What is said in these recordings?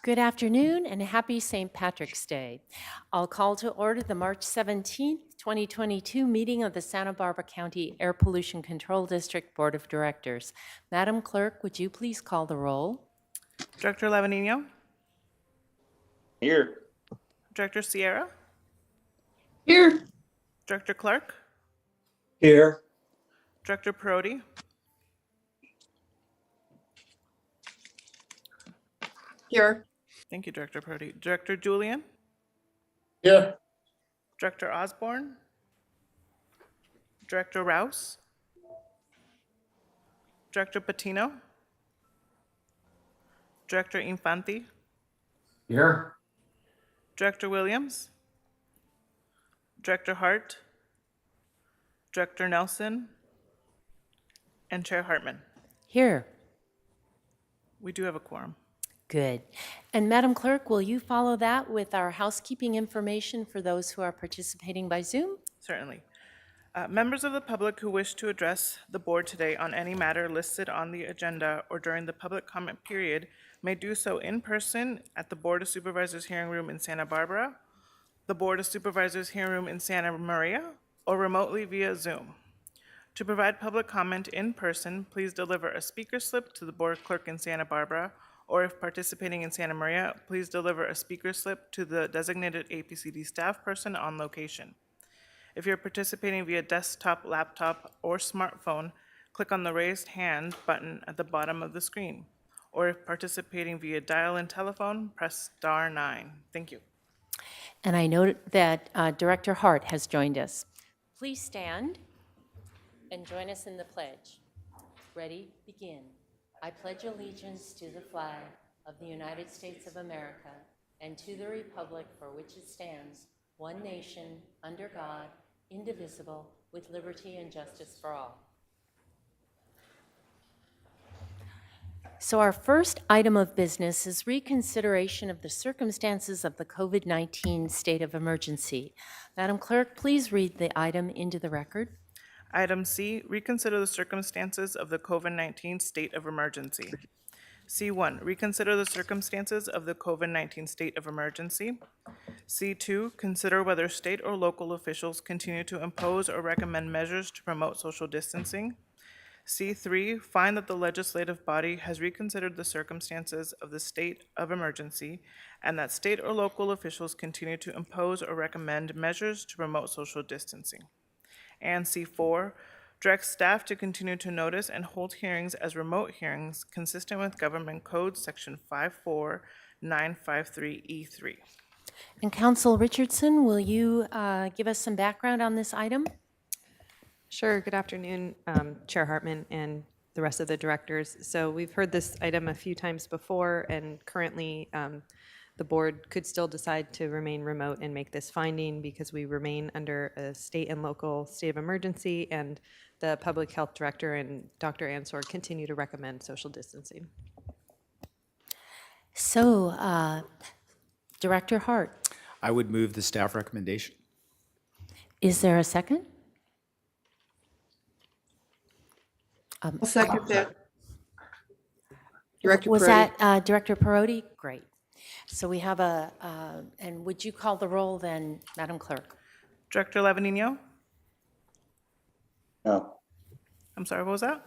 Good afternoon and happy St. Patrick's Day. I'll call to order the March 17th, 2022 meeting of the Santa Barbara County Air Pollution Control District Board of Directors. Madam Clerk, would you please call the roll? Director Lavanino? Here. Director Sierra? Here. Director Clark? Here. Director Perotti? Here. Thank you, Director Perotti. Director Julian? Here. Director Osborne? Director Rouse, Director Patino, Director Infante, Here. Director Williams, Director Hart, Director Nelson, and Chair Hartman. Here. We do have a quorum. Good. And Madam Clerk, will you follow that with our housekeeping information for those who are participating by Zoom? Certainly. Members of the public who wish to address the board today on any matter listed on the agenda or during the public comment period may do so in person at the Board of Supervisors hearing room in Santa Barbara, the Board of Supervisors hearing room in Santa Maria, or remotely via Zoom. To provide public comment in person, please deliver a speaker slip to the board clerk in Santa Barbara, or if participating in Santa Maria, please deliver a speaker slip to the designated APCD staff person on location. If you're participating via desktop, laptop, or smartphone, click on the raised hand button at the bottom of the screen. Or if participating via dial-in telephone, press *9. Thank you. And I note that Director Hart has joined us. Please stand and join us in the pledge. Ready? Begin. I pledge allegiance to the flag of the United States of America and to the republic for which it stands, one nation, under God, indivisible, with liberty and justice for all. So our first item of business is reconsideration of the circumstances of the COVID-19 state of emergency. Madam Clerk, please read the item into the record. Item C, reconsider the circumstances of the COVID-19 state of emergency. C1, reconsider the circumstances of the COVID-19 state of emergency. C2, consider whether state or local officials continue to impose or recommend measures to promote social distancing. C3, find that the legislative body has reconsidered the circumstances of the state of emergency and that state or local officials continue to impose or recommend measures to promote social distancing. And C4, direct staff to continue to notice and hold hearings as remote hearings consistent with Government Code Section 54953E3. And Council Richardson, will you give us some background on this item? Sure. Good afternoon, Chair Hartman and the rest of the directors. So we've heard this item a few times before, and currently the board could still decide to remain remote and make this finding because we remain under a state and local state of emergency, and the public health director and Dr. Ansor continue to recommend social distancing. So, Director Hart, I would move the staff recommendation. is there a second? I'll second that. Director Was Perotti. that Director Perotti? Great. So we have and would you call the roll then, Madam Clerk? Director Lavanino? No, I'm sorry, what was that?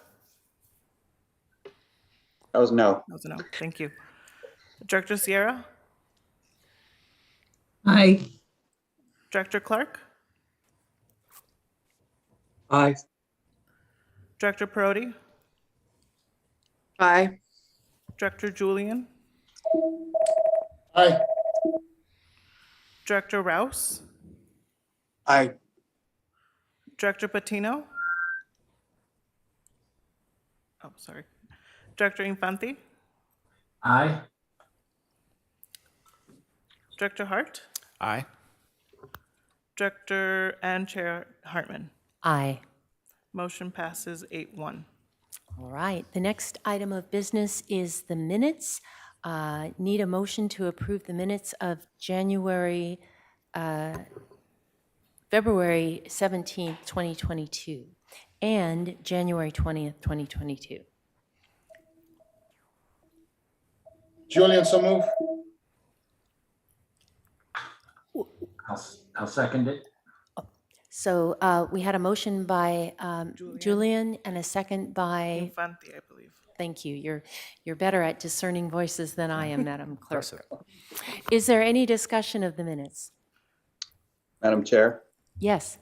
that was no. That was a no. Thank you. Director Sierra? Aye. Director Clark? Aye. Director Perotti? Aye. Director Julian? Aye. Director Rouse? Aye. Director Patino? Oh, sorry. Director Infante? Aye. Director Hart? Aye. Director and Chair Hartman. Aye. Motion passes 8-1. All right. The next item of business is the minutes. Need a motion to approve the minutes of February 17th, 2022, and January 20th, 2022. Julian, so move. I'll second it. So we had a motion by Julian and a second by, Infante, I believe. thank you. You're better at discerning voices than I am, Madam Clerk. Is there any discussion of the minutes? Madam Chair, Yes.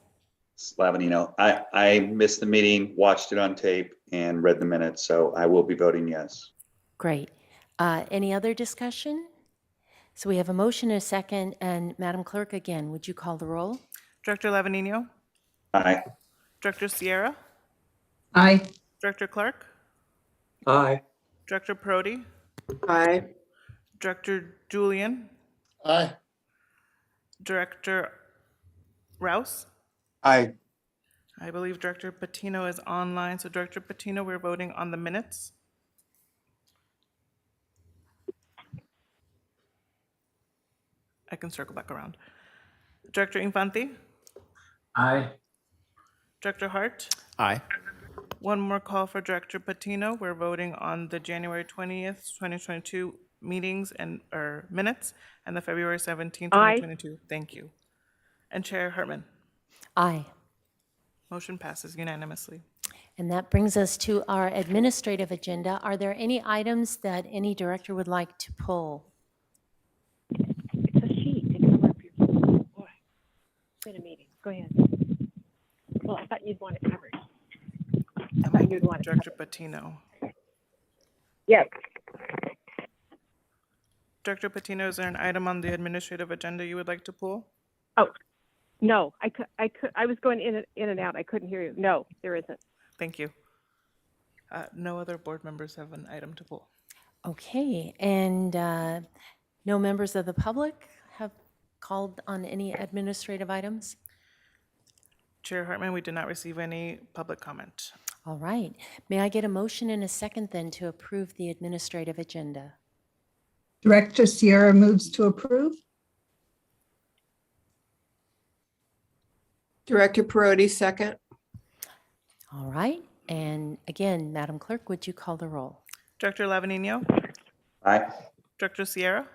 Slavinino, I missed the meeting, watched it on tape, and read the minutes, so I will be voting yes. Great. Any other discussion? So we have a motion, a second, and Madam Clerk, again, would you call the roll? Director Lavanino? Aye. Director Sierra, Aye. Director Clark, Aye. Director Prody, Aye. Director Julian, Aye. Director Rouse. Aye. I believe Director Patino is online, so Director Patino, we're voting on the minutes. I can circle back around. Director Infante, Aye. Director Hart. Aye. One more call for Director Patino. We're voting on the January 20th, 2022 meetings or minutes and the February 17th, 2022. Thank you. And Chair Hartman. Aye. Motion passes unanimously. And that brings us to our administrative agenda. Are there any items that any director would like to pull? It's a sheet. They cover up your, boy, it's been a meeting. Go ahead. Well, I thought you'd want it covered. I thought you'd want it Director covered. Patino. Yes. Director Patino, is there an item on the administrative agenda you would like to pull? Oh, no, I was going in and out. I couldn't hear you. No, there isn't. Thank you. No other board members have an item to pull. Okay, and no members of the public have called on any administrative items? Chair Hartman, we did not receive any public comment. All right. May I get a motion and a second then to approve the administrative agenda? Director Sierra moves to approve. Director Parodi, second. All right. And again, Madam Clerk, would you call the roll? Director Lavanino, Aye. Director Sierra,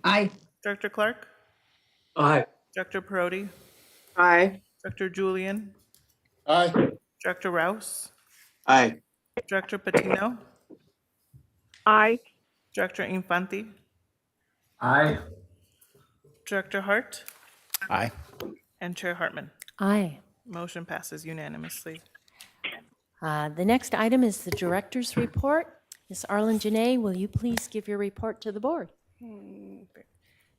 Aye. Director Clark, Aye. Director Parodi, Aye. Director Julian, Aye. Director Rouse, Aye. Director Patino, Aye. Director Infante, Aye. Director Hart, Aye. and Chair Hartman. Aye. Motion passes unanimously. The next item is the director's report. Ms. Arlen Janae, will you please give your report to the board?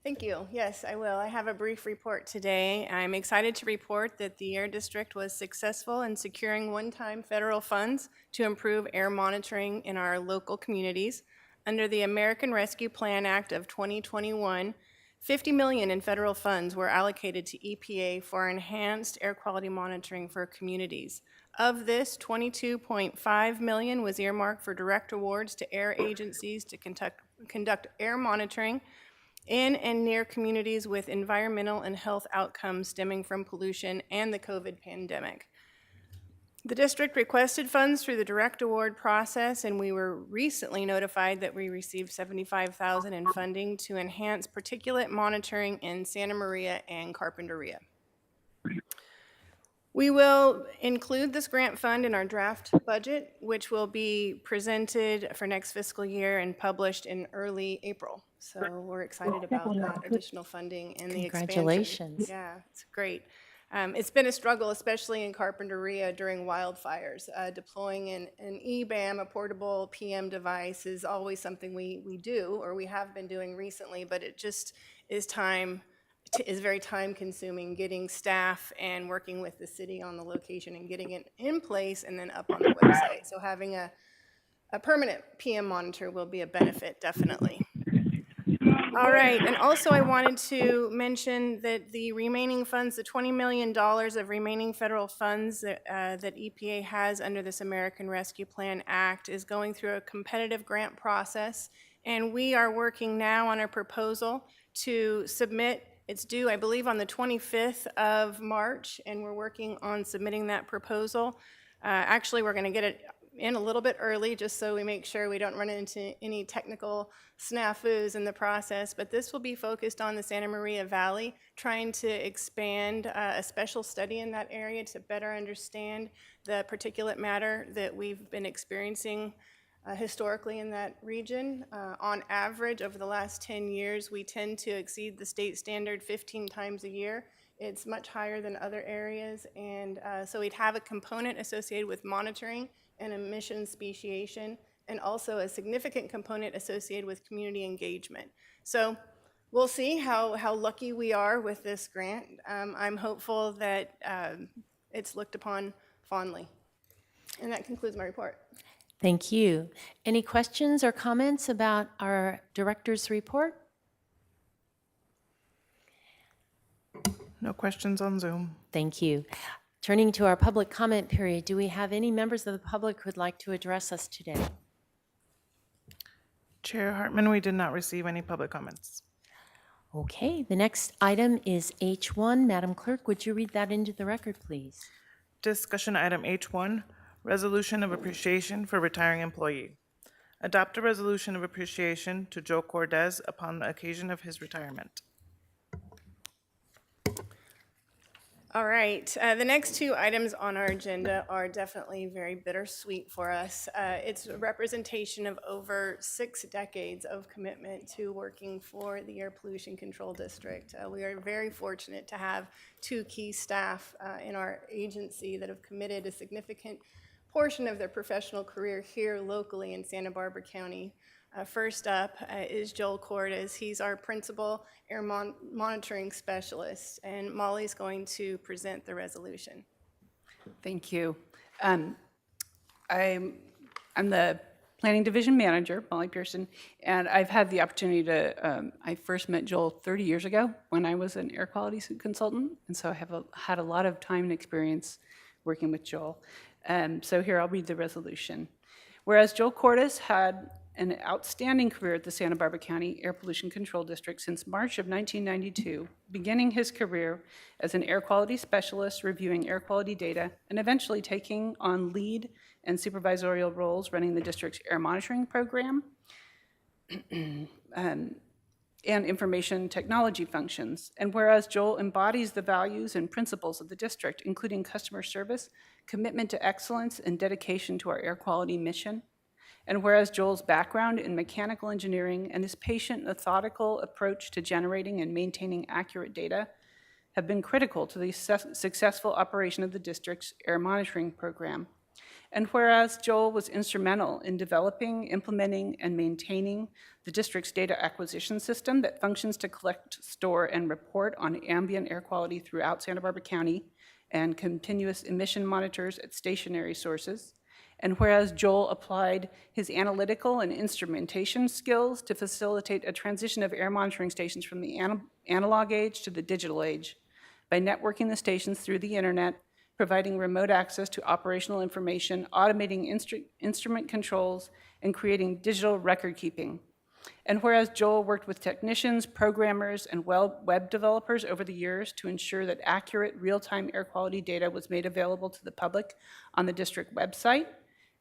Thank you. Yes, I will. I have a brief report today. I'm excited to report that the Air District was successful in securing one-time federal funds to improve air monitoring in our local communities. Under the American Rescue Plan Act of 2021, $50 million in federal funds were allocated to EPA for enhanced air quality monitoring for communities. Of this, $22.5 million was earmarked for direct awards to air agencies to conduct air monitoring in and near communities with environmental and health outcomes stemming from pollution and the COVID pandemic. The district requested funds through the direct award process, and we were recently notified that we received $75,000 in funding to enhance particulate monitoring in Santa Maria and Carpinteria. We will include this grant fund in our draft budget, which will be presented for next fiscal year and published in early April. So we're excited about that additional funding and the expansion. Congratulations. Yeah, it's great. It's been a struggle, especially in Carpinteria during wildfires. Deploying an EBAM, a portable PM device, is always something we do, or we have been doing recently, but it just is very time consuming, getting staff and working with the city on the location and getting it in place and then up on the website. So having a permanent PM monitor will be a benefit, definitely. All right, and also I wanted to mention that the remaining funds, the $20 million of remaining federal funds that EPA has under this American Rescue Plan Act is going through a competitive grant process, and we are working now on a proposal to submit. It's due, I believe, on the 25th of March, and we're working on submitting that proposal. Actually, we're going to get it in a little bit early, just so we make sure we don't run into any technical snafus in the process. But this will be focused on the Santa Maria Valley, trying to expand a special study in that area to better understand the particulate matter that we've been experiencing historically in that region. On average, over the last 10 years, we tend to exceed the state standard 15 times a year. It's much higher than other areas, and so we'd have a component associated with monitoring and emission speciation, and also a significant component associated with community engagement. So we'll see how lucky we are with this grant. I'm hopeful that it's looked upon fondly. And that concludes my report. Thank you. Any questions or comments about our director's report? No questions on Zoom. Thank you. Turning to our public comment period, do we have any members of the public who would like to address us today? Chair Hartman, we did not receive any public comments. Okay, the next item is H1. Madam Clerk, would you read that into the record, please? Discussion item H1, resolution of appreciation for retiring employee. Adopt a resolution of appreciation to Joe Cordes upon the occasion of his retirement. All right, the next two items on our agenda are definitely very bittersweet for us. It's a representation of over 6 decades of commitment to working for the Air Pollution Control District. We are very fortunate to have 2 key staff in our agency that have committed a significant portion of their professional career here locally in Santa Barbara County. First up is Joel Cordes. He's our principal air monitoring specialist, and Molly's going to present the resolution. Thank you. I'm the Planning Division Manager, Molly Pearson, and I've had the opportunity to, I first met Joel 30 years ago when I was an air quality consultant, and so I have had a lot of time and experience working with Joel. So here I'll read the resolution. Whereas Joel Cordes had an outstanding career at the Santa Barbara County Air Pollution Control District since March of 1992, beginning his career as an air quality specialist reviewing air quality data and eventually taking on lead and supervisorial roles running the district's air monitoring program and information technology functions. And whereas Joel embodies the values and principles of the district, including customer service, commitment to excellence, and dedication to our air quality mission, and whereas Joel's background in mechanical engineering and his patient, methodical approach to generating and maintaining accurate data have been critical to the successful operation of the district's air monitoring program. And whereas Joel was instrumental in developing, implementing, and maintaining the district's data acquisition system that functions to collect, store, and report on ambient air quality throughout Santa Barbara County and continuous emission monitors at stationary sources, and whereas Joel applied his analytical and instrumentation skills to facilitate a transition of air monitoring stations from the analog age to the digital age by networking the stations through the internet, providing remote access to operational information, automating instrument controls, and creating digital record keeping. And whereas Joel worked with technicians, programmers, and web developers over the years to ensure that accurate real-time air quality data was made available to the public on the district website,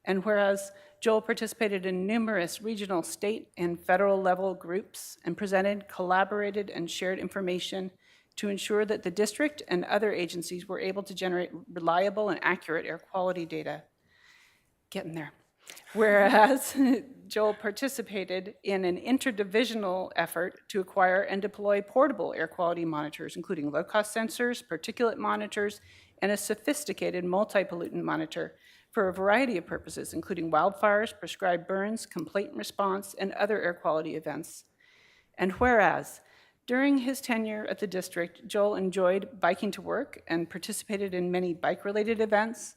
and whereas Joel participated in numerous regional, state, and federal level groups and presented, collaborated, and shared information to ensure that the district and other agencies were able to generate reliable and accurate air quality data. Getting there. Whereas Joel participated in an interdivisional effort to acquire and deploy portable air quality monitors, including low-cost sensors, particulate monitors, and a sophisticated multi-pollutant monitor for a variety of purposes, including wildfires, prescribed burns, complaint response, and other air quality events. And whereas during his tenure at the district, Joel enjoyed biking to work and participated in many bike-related events.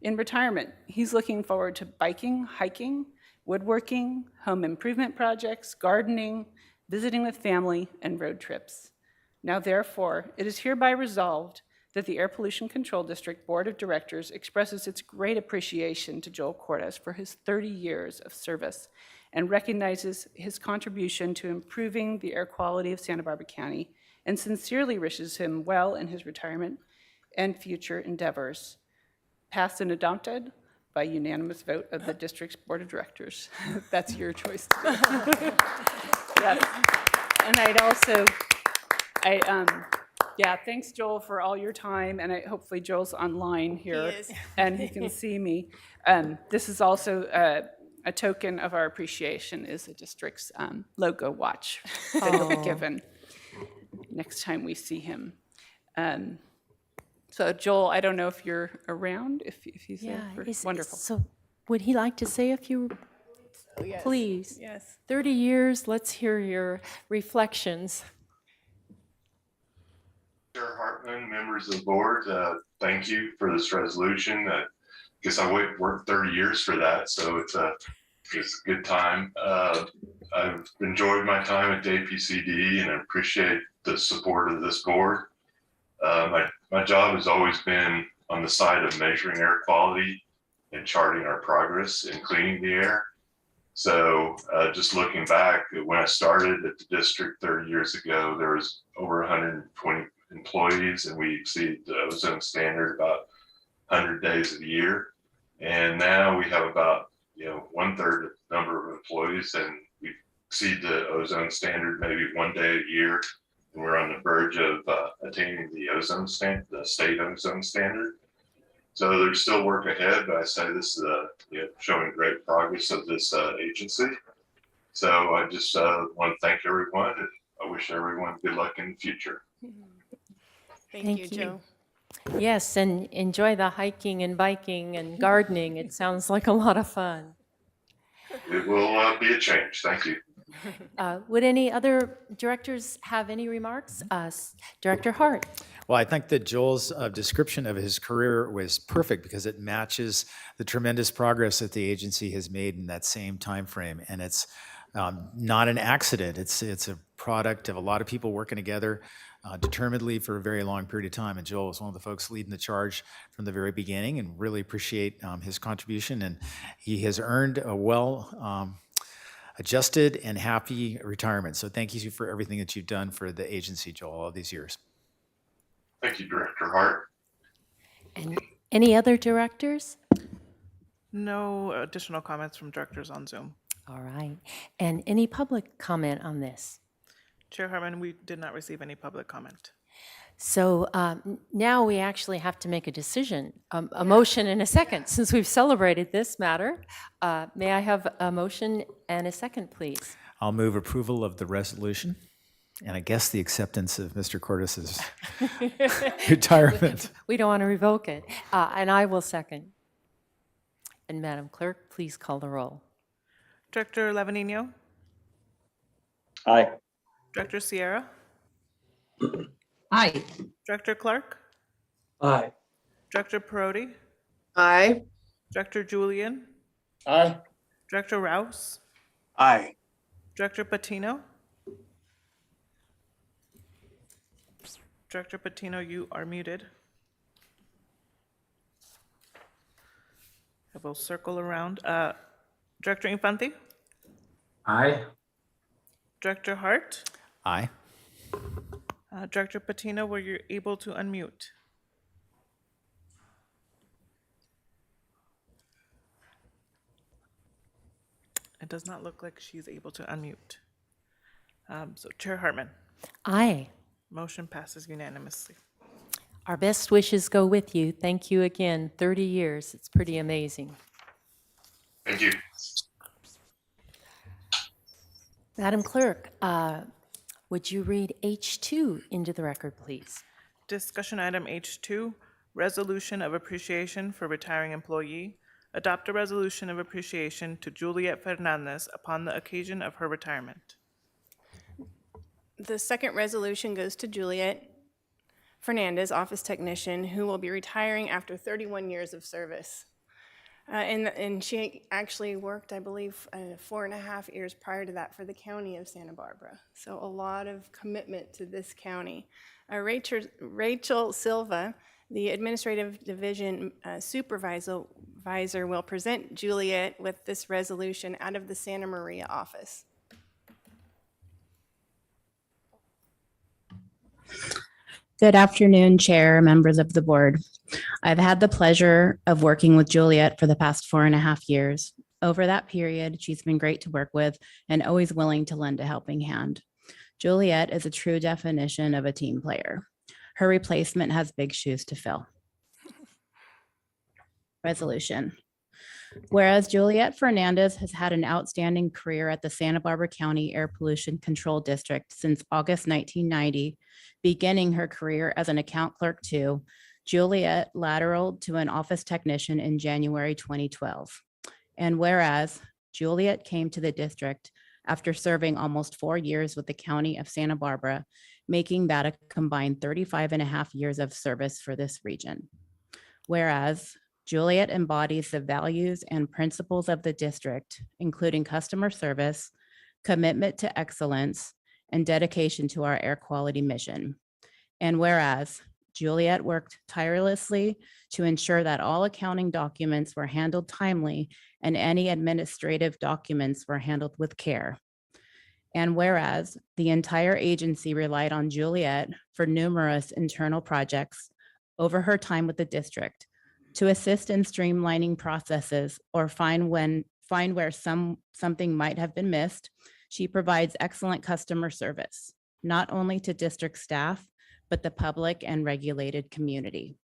In retirement, he's looking forward to biking, hiking, woodworking, home improvement projects, gardening, visiting with family, and road trips. Now, therefore, it is hereby resolved that the Air Pollution Control District Board of Directors expresses its great appreciation to Joel Cordes for his 30 years of service and recognizes his contribution to improving the air quality of Santa Barbara County and sincerely wishes him well in his retirement and future endeavors. Passed and adopted by unanimous vote of the district's Board of Directors. That's your choice today. Yes. And I'd also, thanks, Joel, for all your time, and hopefully Joel's online here. He is. And he can see me. This is also a token of our appreciation is the district's logo watch that he'll be given next time we see him. So Joel, I don't know if you're around, if he's there. Wonderful. So would he like to say a few, Oh, yes. please? Yes. 30 years, let's hear your reflections. Chair Hartman, members of the board, thank you for this resolution. I guess I worked 30 years for that, so it's a good time. I've enjoyed my time at the APCD and I appreciate the support of this board. My job has always been on the side of measuring air quality and charting our progress in cleaning the air. So just looking back, when I started at the district 30 years ago, there was over 120 employees and we exceeded the ozone standard about 100 days of the year. And now we have about 1/3 of the number of employees and we exceed the ozone standard maybe one day a year. And we're on the verge of attaining the ozone standard, the state ozone standard. So there's still work ahead, but I say this is showing great progress of this agency. So I just want to thank everyone and I wish everyone good luck in the future. Thank you, Joe. Yes, and enjoy the hiking and biking and gardening. It sounds like a lot of fun. It will be a change. Thank you. Would any other directors have any remarks? Director Hart. Well, I think that Joel's description of his career was perfect because it matches the tremendous progress that the agency has made in that same time frame, and it's not an accident. It's a product of a lot of people working together determinedly for a very long period of time. And Joel was one of the folks leading the charge from the very beginning, and really appreciate his contribution. And he has earned a adjusted and happy retirement. So thank you for everything that you've done for the agency, Joel, all these years. Thank you, Director Hart. And any other directors? No additional comments from directors on Zoom. All right. And any public comment on this? Chair Hartman, we did not receive any public comment. So now we actually have to make a decision, a motion and a second, since we've celebrated this matter. May I have a motion and a second, please? I'll move approval of the resolution, and I guess the acceptance of Mr. Cortes's retirement. We don't want to revoke it. And I will second. And Madam Clerk, please call the roll. Director Levanino, Aye. Director Sierra, Aye. Director Clark, Aye. Director Perotti, Aye. Director Julian, Aye. Director Rouse, Aye. Director Patino. Director Patino, you are muted. I will circle around. Director Infante, Aye. Director Hart, Aye. Director Patino, were you able to unmute? It does not look like she's able to unmute. So Chair Hartman, Aye. motion passes unanimously. Our best wishes go with you. Thank you again. 30 years. It's pretty amazing. Thank you. Madam Clerk, would you read H2 into the record, please? Discussion item H2, resolution of appreciation for retiring employee. Adopt a resolution of appreciation to Juliet Fernandez upon the occasion of her retirement. The second resolution goes to Juliet Fernandez, office technician, who will be retiring after 31 years of service. And she actually worked, I believe, 4.5 years prior to that for the county of Santa Barbara. So a lot of commitment to this county. Rachel Silva, the administrative division supervisor, will present Juliet with this resolution out of the Santa Maria office. Good afternoon, Chair, members of the board. I've had the pleasure of working with Juliet for the past 4.5 years. Over that period, she's been great to work with and always willing to lend a helping hand. Juliet is a true definition of a team player. Her replacement has big shoes to fill. Resolution. Whereas Juliet Fernandez has had an outstanding career at the Santa Barbara County Air Pollution Control District since August 1990, beginning her career as an account clerk too, Juliet lateraled to an office technician in January 2012. And whereas Juliet came to the district after serving almost 4 years with the County of Santa Barbara making that a combined 35 and a half years of service for this region. Whereas Juliet embodies the values and principles of the district, including customer service, commitment to excellence, and dedication to our air quality mission. And whereas Juliet worked tirelessly to ensure that all accounting documents were handled timely and any administrative documents were handled with care. And whereas the entire agency relied on Juliet for numerous internal projects over her time with the district to assist in streamlining processes or find where something might have been missed, she provides excellent customer service, not only to district staff, but the public and regulated community.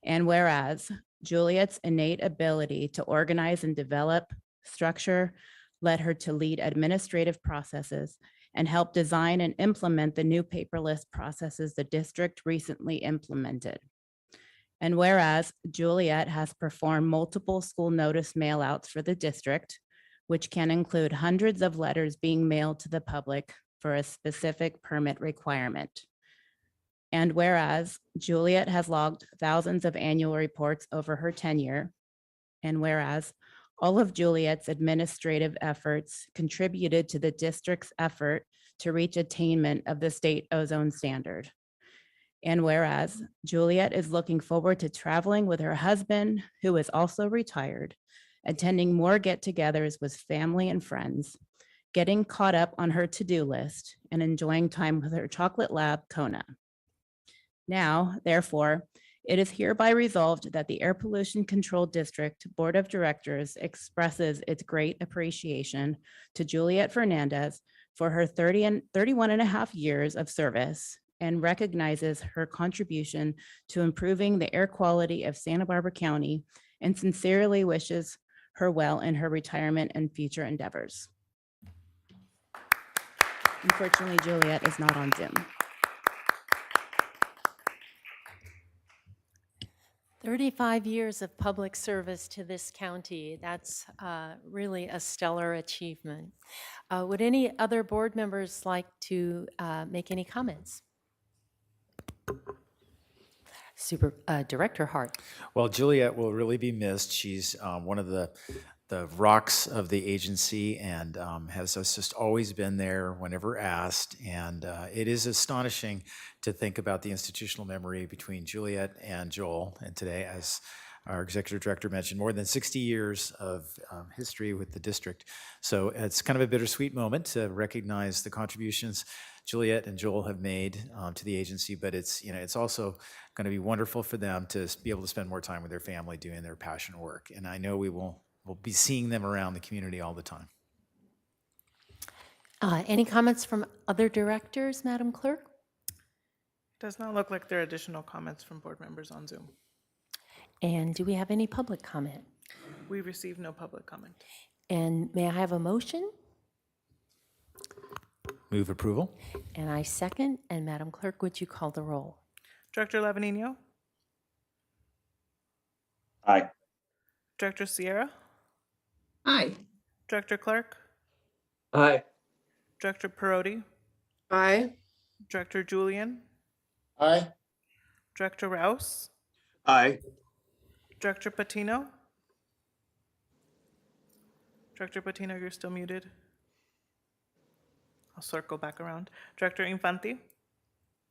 And whereas Juliet's innate ability to organize and develop structure led her to lead administrative processes and help design and implement the new paperless processes the district recently implemented. And whereas Juliet has performed multiple school notice mailouts for the district, which can include hundreds of letters being mailed to the public for a specific permit requirement. And whereas Juliet has logged thousands of annual reports over her tenure, and whereas all of Juliet's administrative efforts contributed to the district's effort to reach attainment of the state ozone standard. And whereas Juliet is looking forward to traveling with her husband, who is also retired, attending more get-togethers with family and friends, getting caught up on her to-do list, and enjoying time with her chocolate lab, Kona. Now, therefore, it is hereby resolved that the Air Pollution Control District Board of Directors expresses its great appreciation to Juliet Fernandez for her 31 and a half years of service and recognizes her contribution to improving the air quality of Santa Barbara County and sincerely wishes her well in her retirement and future endeavors. Unfortunately, Juliet is not on Zoom. 35 years of public service to this county. That's really a stellar achievement. Would any other board members like to make any comments? Director Hart. Well, Juliet will really be missed. She's one of the rocks of the agency and has just always been there whenever asked. And it is astonishing to think about the institutional memory between Juliet and Joel. And today, as our executive director mentioned, more than 60 years of history with the district. So it's kind of a bittersweet moment to recognize the contributions Juliet and Joel have made to the agency, but it's also going to be wonderful for them to be able to spend more time with their family doing their passion work. And I know we'll be seeing them around the community all the time. Any comments from other directors, Madam Clerk? Does not look like there are additional comments from board members on Zoom. And do we have any public comment? We received no public comment. And may I have a motion? Move approval. And I second. And Madam Clerk, would you call the roll? Director Lavanino? Aye. Director Sierra? Aye. Director Clark? Aye. Director Perotti? Aye. Director Julian? Aye. Director Rouse? Aye. Director Patino? Director Patino, you're still muted. I'll circle back around. Director Infante?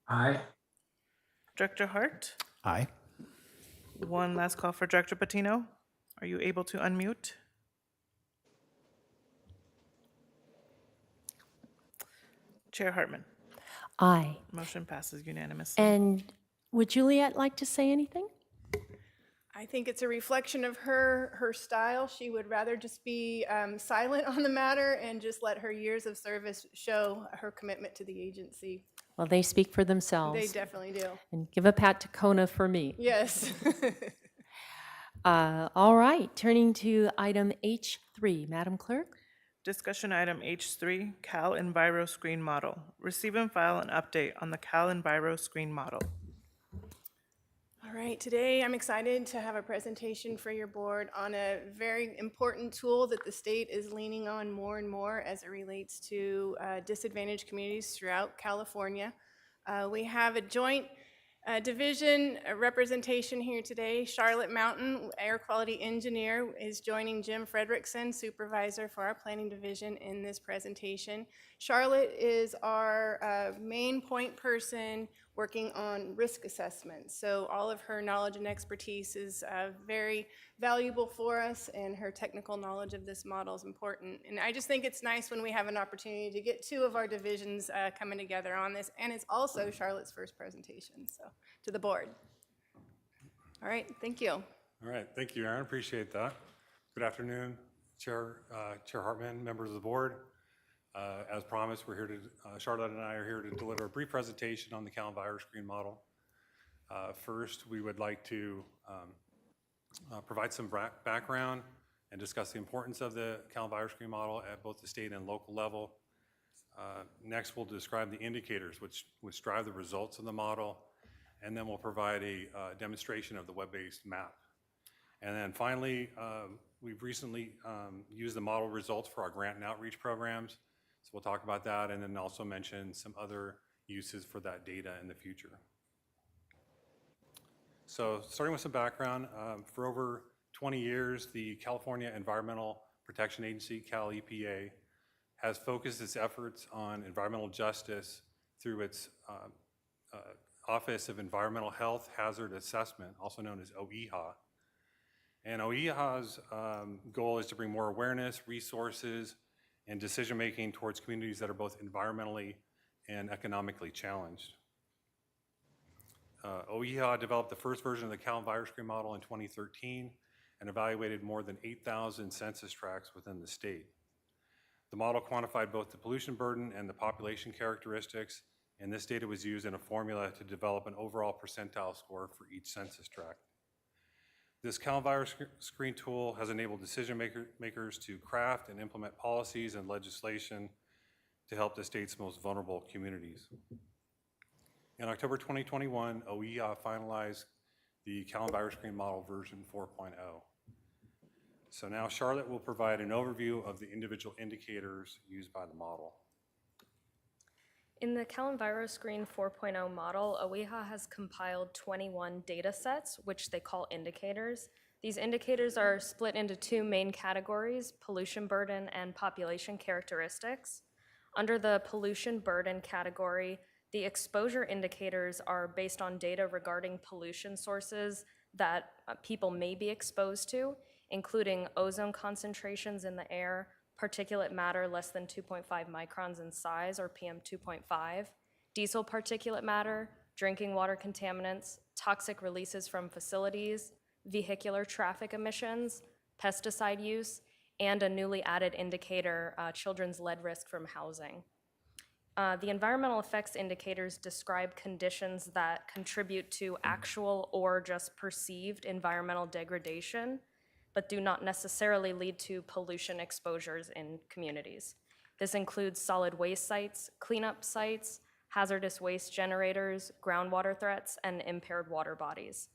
Aye. Director Hart? Aye. One last call for Director Patino. Are you able to unmute? Chair Hartman. Aye. Motion passes unanimously. And would Juliet like to say anything? I think it's a reflection of her style. She would rather just be silent on the matter and just let her years of service show her commitment to the agency. Well, they speak for themselves. They definitely do. And give a pat to Kona for me. Yes. All right, turning to item H3, Madam Clerk. Discussion item H3, Cal Enviro Screen Model. Receive and file an update on the Cal Enviro Screen Model. All right, today I'm excited to have a presentation for your board on a very important tool that the state is leaning on more and more as it relates to disadvantaged communities throughout California. We have a joint division representation here today. Charlotte Mountain, Air Quality Engineer, is joining Jim Frederickson, Supervisor for our Planning Division, in this presentation. Charlotte is our main point person working on risk assessments. So all of her knowledge and expertise is very valuable for us, and her technical knowledge of this model is important. And I just think it's nice when we have an opportunity to get two of our divisions coming together on this, and it's also Charlotte's first presentation, so to the board. All right, thank you. All right, thank you, Aaron, appreciate that. Good afternoon, Chair Hartman, members of the board. As promised, we're here to, Charlotte and I are here to deliver a brief presentation on the Cal Enviro Screen model. First, we would like to provide some background and discuss the importance of the Cal Enviro Screen model at both the state and local level. Next, we'll describe the indicators which drive the results of the model, and then we'll provide a demonstration of the web-based map. And then finally, we've recently used the model results for our grant and outreach programs. So we'll talk about that, and then also mention some other uses for that data in the future. So starting with some background, for over 20 years, the California Environmental Protection Agency, Cal EPA, has focused its efforts on environmental justice through its Office of Environmental Health Hazard Assessment, also known as OEHA. And OEHA's goal is to bring more awareness, resources, and decision-making towards communities that are both environmentally and economically challenged. OEHA developed the first version of the Cal Enviro Screen model in 2013 and evaluated more than 8,000 census tracts within the state. The model quantified both the pollution burden and the population characteristics, and this data was used in a formula to develop an overall percentile score for each census tract. This Cal Enviro Screen tool has enabled decision makers to craft and implement policies and legislation to help the state's most vulnerable communities. In October 2021, OEHA finalized the Cal Enviro Screen model version 4.0. So now Charlotte will provide an overview of the individual indicators used by the model. In the Cal Enviro Screen 4.0 model, OEHA has compiled 21 data sets, which they call indicators. These indicators are split into two main categories, pollution burden and population characteristics. Under the pollution burden category, the exposure indicators are based on data regarding pollution sources that people may be exposed to, including ozone concentrations in the air, particulate matter less than 2.5 microns in size, or PM 2.5, diesel particulate matter, drinking water contaminants, toxic releases from facilities, vehicular traffic emissions, pesticide use, and a newly added indicator, children's lead risk from housing. The environmental effects indicators describe conditions that contribute to actual or just perceived environmental degradation, but do not necessarily lead to pollution exposures in communities. This includes solid waste sites, cleanup sites, hazardous waste generators, groundwater threats, and impaired water bodies.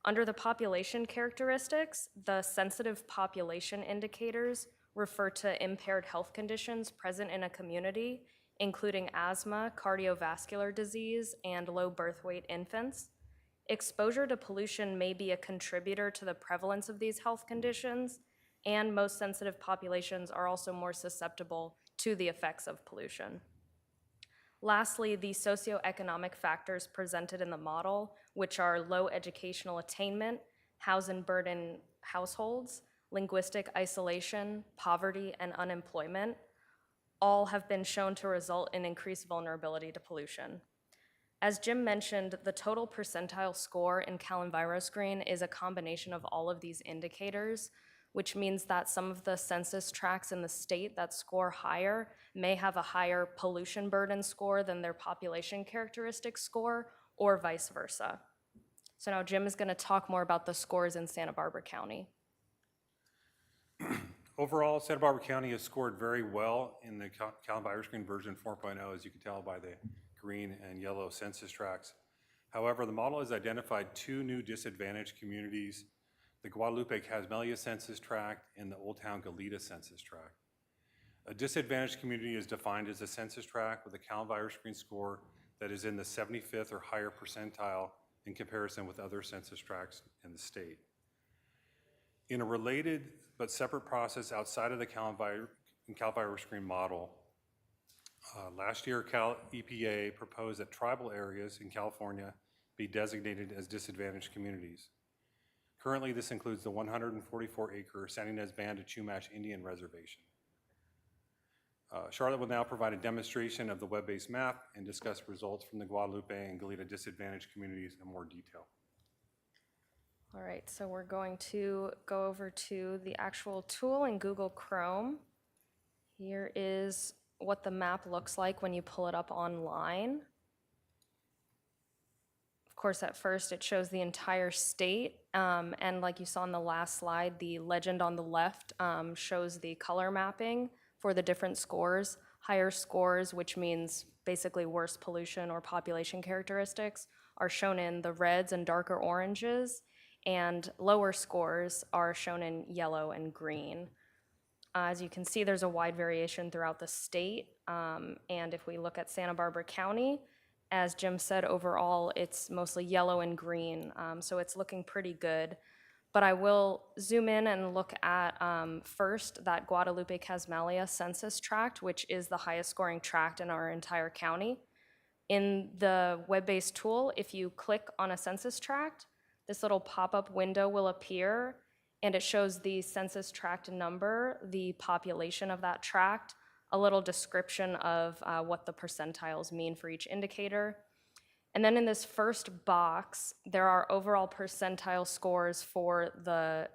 Under the population characteristics, the sensitive population indicators refer to impaired health conditions present in a community, including asthma, cardiovascular disease, and low birth weight infants. Exposure to pollution may be a contributor to the prevalence of these health conditions, and most sensitive populations are also more susceptible to the effects of pollution. Lastly, the socioeconomic factors presented in the model, which are low educational attainment, housing burden households, linguistic isolation, poverty, and unemployment, all have been shown to result in increased vulnerability to pollution. As Jim mentioned, the total percentile score in Cal Enviro Screen is a combination of all of these indicators, which means that some of the census tracts in the state that score higher may have a higher pollution burden score than their population characteristic score, or vice versa. So now Jim is going to talk more about the scores in Santa Barbara County. Overall, Santa Barbara County has scored very well in the Cal Enviro Screen version 4.0, as you can tell by the green and yellow census tracts. However, the model has identified two new disadvantaged communities, the Guadalupe Casmelia census tract and the Old Town Goleta census tract. A disadvantaged community is defined as a census tract with a Cal Enviro Screen score that is in the 75th or higher percentile in comparison with other census tracts in the state. In a related but separate process outside of the CalVirus screen model, last year Cal EPA proposed that tribal areas in California be designated as disadvantaged communities. Currently, this includes the 144-acre San Ynez Band of Chumash Indian Reservation. Charlotte will now provide a demonstration of the web-based map and discuss results from the Guadalupe and Goleta disadvantaged communities in more detail. All right, so we're going to go over to the actual tool in Google Chrome. Here is what the map looks like when you pull it up online. Of course, at first it shows the entire state, and like you saw in the last slide, the legend on the left shows the color mapping for the different scores. Higher scores, which means basically worse pollution or population characteristics, are shown in the reds and darker oranges, and lower scores are shown in yellow and green. As you can see, there's a wide variation throughout the state, and if we look at Santa Barbara County, as Jim said, overall it's mostly yellow and green, so it's looking pretty good. But I will zoom in and look at first that Guadalupe-Casmalia census tract, which is the highest scoring tract in our entire county. In the web-based tool, if you click on a census tract, this little pop-up window will appear, and it shows the census tract number, the population of that tract, a little description of what the percentiles mean for each indicator. And then in this first box, there are overall percentile scores for the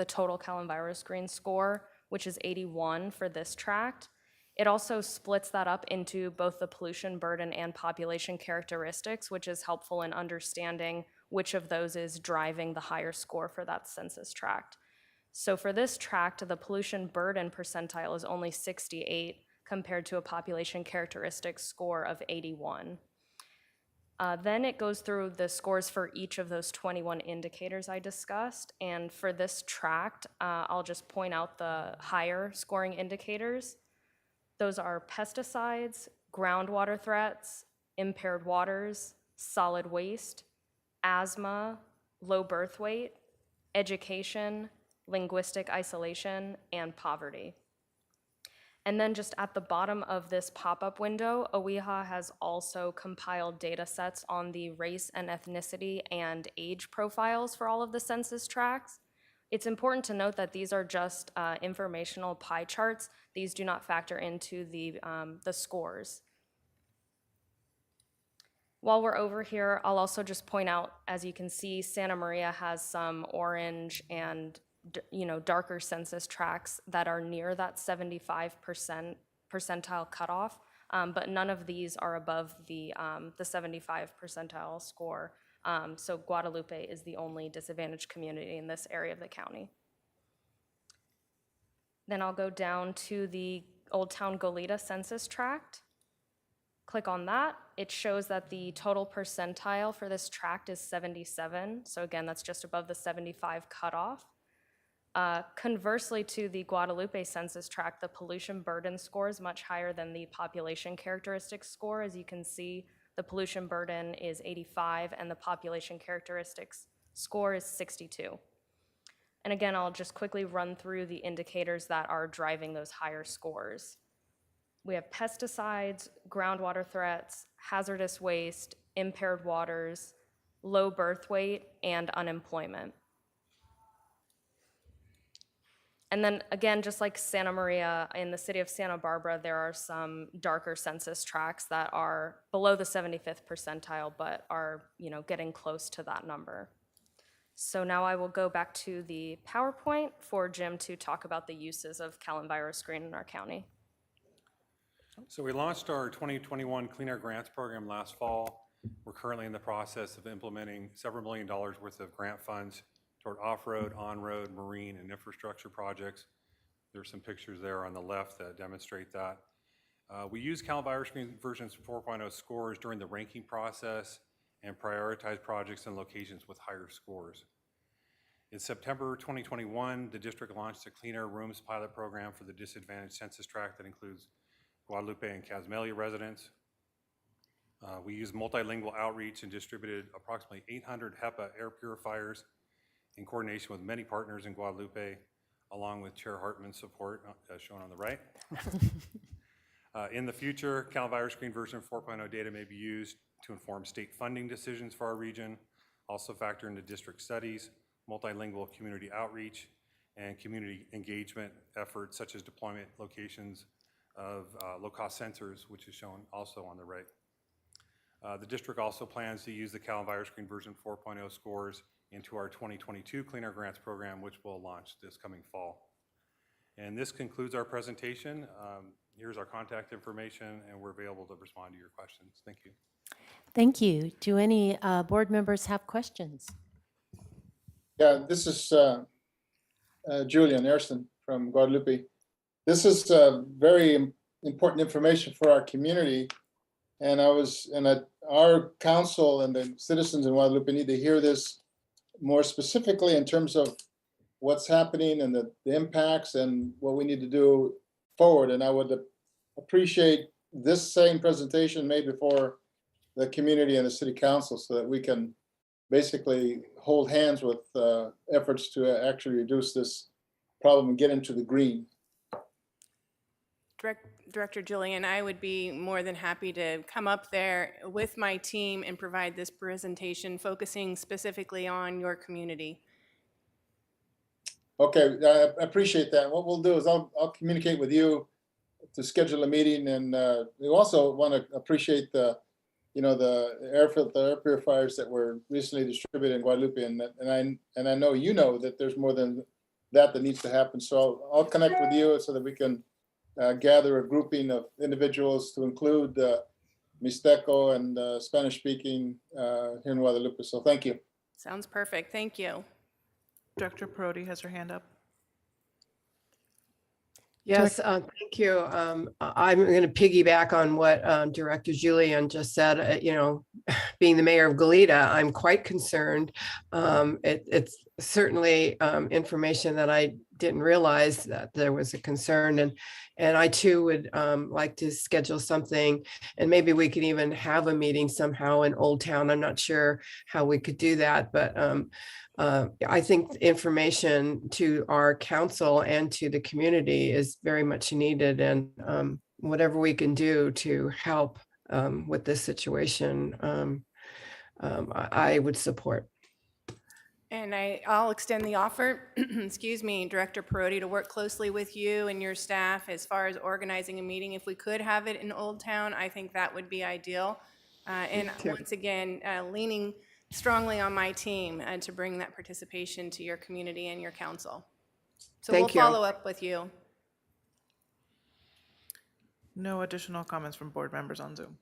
total CalVirus screen score, which is 81 for this tract. It also splits that up into both the pollution burden and population characteristics, which is helpful in understanding which of those is driving the higher score for that census tract. So for this tract, the pollution burden percentile is only 68 compared to a population characteristics score of 81. Then it goes through the scores for each of those 21 indicators I discussed. And for this tract, I'll just point out the higher scoring indicators. Those are pesticides, groundwater threats, impaired waters, solid waste, asthma, low birth weight, education, linguistic isolation, and poverty. And then just at the bottom of this pop-up window, OEHA has also compiled data sets on the race and ethnicity and age profiles for all of the census tracts. It's important to note that these are just informational pie charts. These do not factor into the scores. While we're over here, I'll also just point out, as you can see, Santa Maria has some orange and darker census tracts that are near that 75% percentile cutoff, but none of these are above the 75 percentile score. So Guadalupe is the only disadvantaged community in this area of the county. Then I'll go down to the Old Town Goleta census tract. Click on that. It shows that the total percentile for this tract is 77. So again, that's just above the 75 cutoff. Conversely to the Guadalupe census tract, the pollution burden score is much higher than the population characteristics score. As you can see, the pollution burden is 85 and the population characteristics score is 62. And again, I'll just quickly run through the indicators that are driving those higher scores. We have pesticides, groundwater threats, hazardous waste, impaired waters, low birth weight, and unemployment. And then again, just like Santa Maria, in the city of Santa Barbara, there are some darker census tracts that are below the 75th percentile, but are getting close to that number. So now I will go back to the PowerPoint for Jim to talk about the uses of CalVirus screen in our county. So we launched our 2021 Clean Air Grants program last fall. We're currently in the process of implementing several $1 million worth of grant funds toward off-road, on-road, marine, and infrastructure projects. There's some pictures there on the left that demonstrate that. We use CalVirus screen versions 4.0 scores during the ranking process and prioritize projects and locations with higher scores. In September 2021, the district launched a Clean Air Rooms pilot program for the disadvantaged census tract that includes Guadalupe and Casmalia residents. We use multilingual outreach and distributed approximately 800 HEPA air purifiers in coordination with many partners in Guadalupe, along with Chair Hartman's support, as shown on the right. In the future, Cal EnviroScreen version 4.0 data may be used to inform state funding decisions for our region, also factor into district studies, multilingual community outreach, and community engagement efforts such as deployment locations of low-cost sensors, which is shown also on the right. The district also plans to use the Cal EnviroScreen version 4.0 scores into our 2022 Clean Air Grants program, which will launch this coming fall. And this concludes our presentation. Here's our contact information, and we're available to respond to your questions. Thank you. Thank you. Do any board members have questions? Yeah, this is Julian Ersten from Guadalupe. This is very important information for our community. And our council and the citizens in Guadalupe need to hear this more specifically in terms of what's happening and the impacts and what we need to do forward. And I would appreciate this same presentation made before the community and the city council so that we can basically hold hands with efforts to actually reduce this problem and get into the green. Director Julian, I would be more than happy to come up there with my team and provide this presentation focusing specifically on your community. Okay, I appreciate that. What we'll do is I'll communicate with you to schedule a meeting, and we also want to appreciate the air purifiers that were recently distributed in Guadalupe, and I know you know that there's more than that needs to happen. So I'll connect with you so that we can gather a grouping of individuals to include Mixteco and Spanish-speaking here in Guadalupe. So thank you. Sounds perfect. Thank you. Director Perotti has her hand up. Yes, thank you. I'm going to piggyback on what Director Julian just said. Being the mayor of Goleta, I'm quite concerned. It's certainly information that I didn't realize that there was a concern, and I too would like to schedule something, and maybe we could even have a meeting somehow in Old Town. I'm not sure how we could do that, but I think information to our council and to the community is very much needed, and whatever we can do to help with this situation, I would support. And I'll extend the offer, excuse me, Director Perotti, to work closely with you and your staff as far as organizing a meeting. If we could have it in Old Town, I think that would be ideal. And once again, leaning strongly on my team to bring that participation to your community and your council. So we'll follow up with you. No additional comments from board members on Zoom.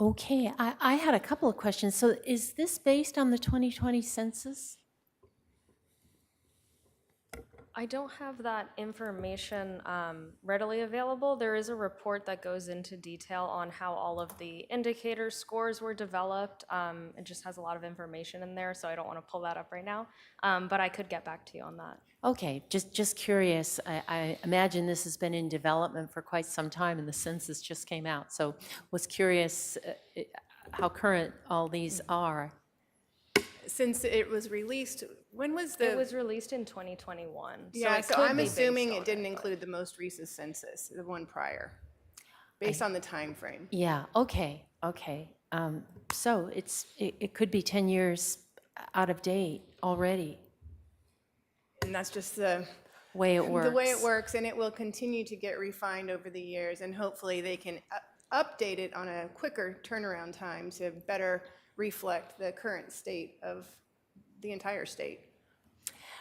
Okay, I had a couple of questions. So is this based on the 2020 census? I don't have that information readily available. There is a report that goes into detail on how all of the indicator scores were developed. It just has a lot of information in there, so I don't want to pull that up right now. But I could get back to you on that. Okay, just curious. I imagine this has been in development for quite some time, and the census just came out. So was curious how current all these are. Since it was released, when was It was released in 2021. Yeah, it so could I'm be assuming based on it didn't but- include the most recent census, the one prior, based on the time frame. Yeah, okay. So it could be 10 years out of date already. And that's just the way it works. The way it works, and it will continue to get refined over the years, and hopefully they can update it on a quicker turnaround time to better reflect the current state of the entire state.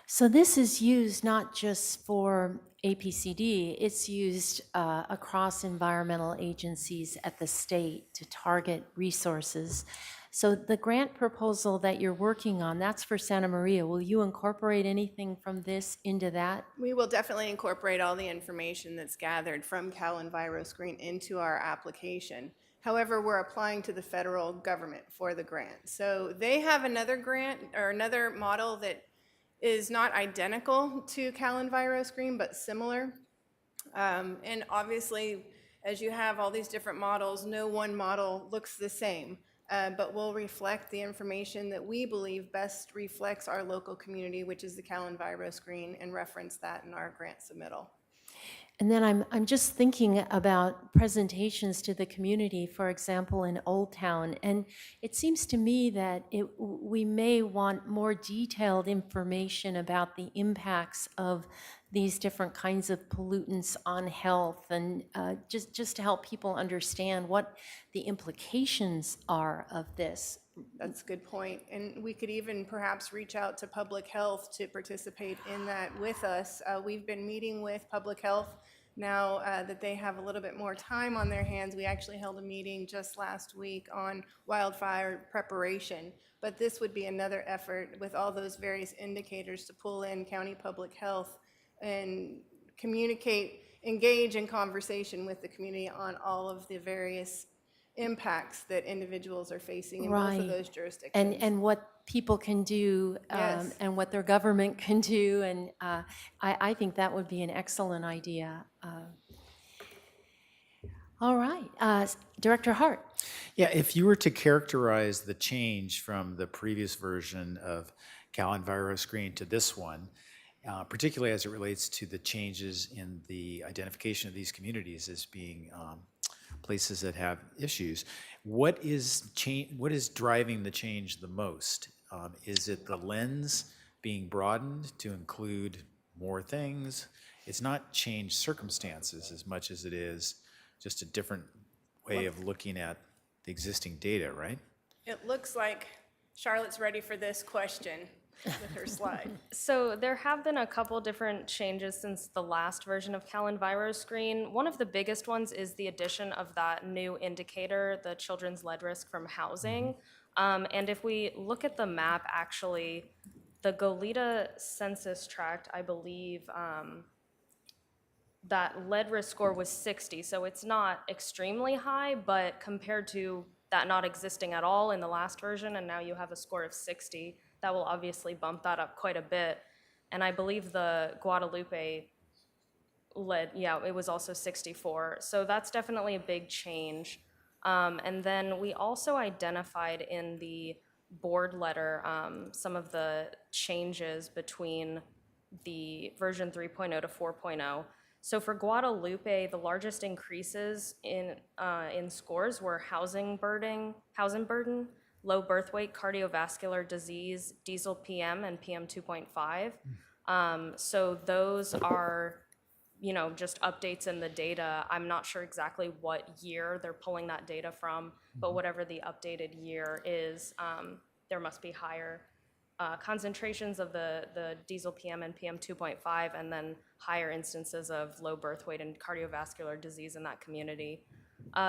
So this is used not just for APCD, it's used across environmental agencies at the state to target resources. So the grant proposal that you're working on, that's for Santa Maria. Will you incorporate anything from this into that? We will definitely incorporate all the information that's gathered from Cal EnviroScreen into our application. However, we're applying to the federal government for the grant. So they have another grant or another model that is not identical to Cal EnviroScreen, but similar. And obviously, as you have all these different models, no one model looks the same, but will reflect the information that we believe best reflects our local community, which is the CalEnviro screen, and reference that in our grant submittal. And then I'm just thinking about presentations to the community, for example, in Old Town. And it seems to me that we may want more detailed information about the impacts of these different kinds of pollutants on health, and just to help people understand what the implications are of this. That's a good point. And we could even perhaps reach out to public health to participate in that with us. We've been meeting with public health now that they have a little bit more time on their hands. We actually held a meeting just last week on wildfire preparation. But this would be another effort with all those various indicators to pull in county public health and communicate, engage in conversation with the community on all of the various impacts that individuals are facing in both of those jurisdictions. And what people can do, Yes. and what their government can do, and I think that would be an excellent idea. All right, Director Hart. Yeah, if you were to characterize the change from the previous version of CalEnviro Screen to this one, particularly as it relates to the changes in the identification of these communities as being places that have issues, what is driving the change the most? Is it the lens being broadened to include more things? It's not changed circumstances as much as it is just a different way of looking at the existing data, right? It looks like Charlotte's ready for this question with her slide. So there have been a couple different changes since the last version of CalEnviro Screen. One of the biggest ones is the addition of that new indicator, the children's lead risk from housing. And if we look at the map, actually, the Goleta census tract, I believe, that lead risk score was 60, so it's not extremely high, but compared to that not existing at all in the last version, and now you have a score of 60, that will obviously bump that up quite a bit. And I believe the Guadalupe lead, yeah, it was also 64, so that's definitely a big change. And then we also identified in the board letter some of the changes between the version 3.0 to 4.0. So for Guadalupe, the largest increases in scores were housing burden, low birth weight, cardiovascular disease, diesel PM, and PM 2.5. So those are, just updates in the data. I'm not sure exactly what year they're pulling that data from, but whatever the updated year is, there must be higher concentrations of the diesel PM and PM 2.5, and then higher instances of low birth weight and cardiovascular disease in that community.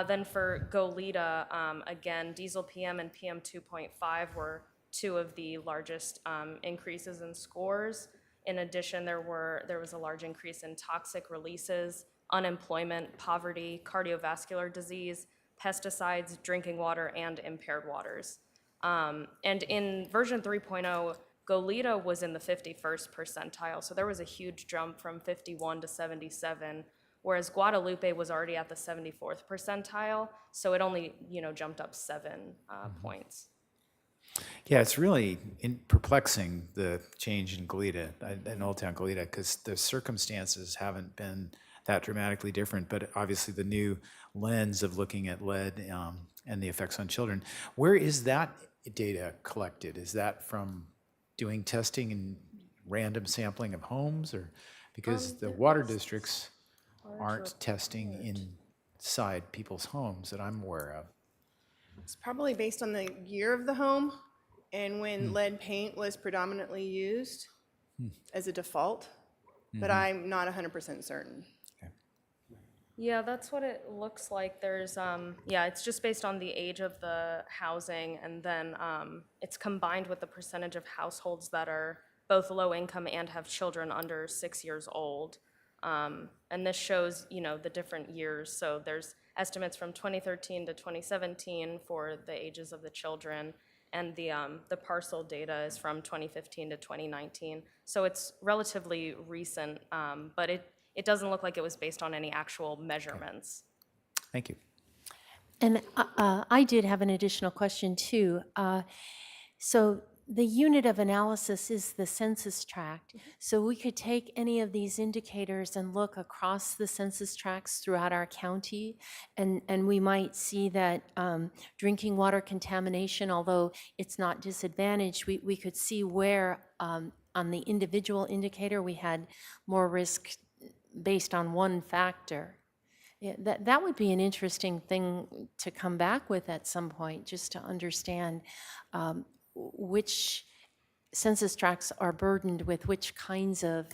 Then for Goleta, again, diesel PM and PM 2.5 were two of the largest increases in scores. In addition, there was a large increase in toxic releases, unemployment, poverty, cardiovascular disease, pesticides, drinking water, and impaired waters. And in version 3.0, Goleta was in the 51st percentile, so there was a huge jump from 51 to 77, whereas Guadalupe was already at the 74th percentile, so it only, jumped up 7 points. Yeah, it's really perplexing, the change in Goleta, in Old Town Goleta, because the circumstances haven't been that dramatically different, but obviously the new lens of looking at lead and the effects on children. Where is that data collected? Is that from doing testing and random sampling of homes, or because the water districts aren't testing inside people's homes that I'm aware of? It's probably based on the year of the home and when lead paint was predominantly used as a default, but I'm not 100% certain. Yeah, that's what it looks like. There's, it's just based on the age of the housing, and then it's combined with the percentage of households that are both low income and have children under 6 years old. And this shows, the different years. So there's estimates from 2013 to 2017 for the ages of the children, and the parcel data is from 2015 to 2019. So it's relatively recent, but it doesn't look like it was based on any actual measurements. Thank you. And I did have an additional question too. So the unit of analysis is the census tract. So we could take any of these indicators and look across the census tracts throughout our county, and we might see that drinking water contamination, although it's not disadvantaged, we could see where on the individual indicator we had more risk based on one factor. Yeah, that would be an interesting thing to come back with at some point, just to understand which census tracts are burdened with which kinds of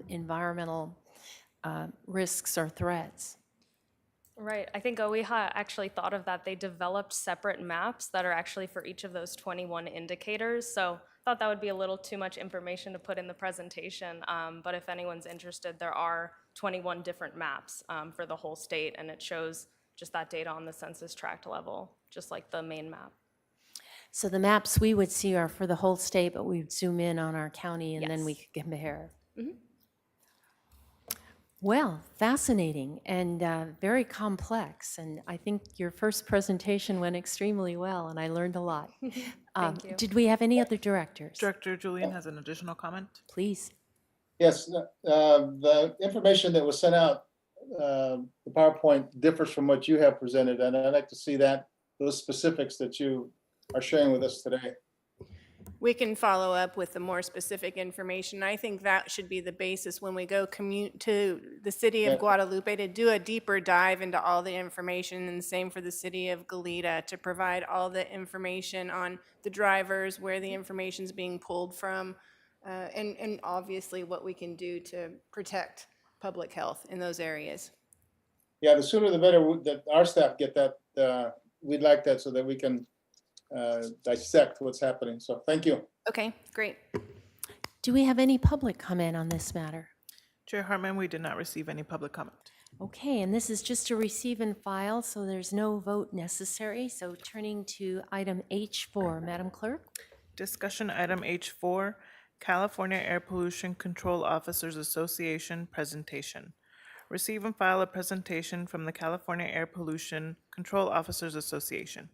environmental risks or threats. Right. I think OEHA actually thought of that. They developed separate maps that are actually for each of those 21 indicators. So I thought that would be a little too much information to put in the presentation. But if anyone's interested, there are 21 different maps for the whole state, and it shows just that data on the census tract level, just like the main map. So the maps we would see are for the whole state, but we'd zoom in on our county and then we could compare. Mhm. Well, fascinating and very complex. And I think your first presentation went extremely well, and I learned a lot. Thank you. Did we have any other directors? Director Julian has an additional comment. Please. Yes, the information that was sent out, the PowerPoint differs from what you have presented, and I'd like to see those specifics that you are sharing with us today. We can follow up with the more specific information. I think that should be the basis when we go commute to the city of Yeah. Guadalupe to do a deeper dive into all the information, and the same for the city of Goleta to provide all the information on the drivers, where the information's being pulled from, and obviously what we can do to protect public health in those areas. Yeah, the sooner the better that our staff get that. We'd like that so that we can dissect what's happening. So thank you. Okay, great. Do we have any public comment on this matter? Chair Hartman, we did not receive any public comment. Okay, and this is just to receive and file, so there's no vote necessary. So turning to item H4, Madam Clerk. Discussion item H4, California Air Pollution Control Officers Association presentation. Receive and file a presentation from the California Air Pollution Control Officers Association.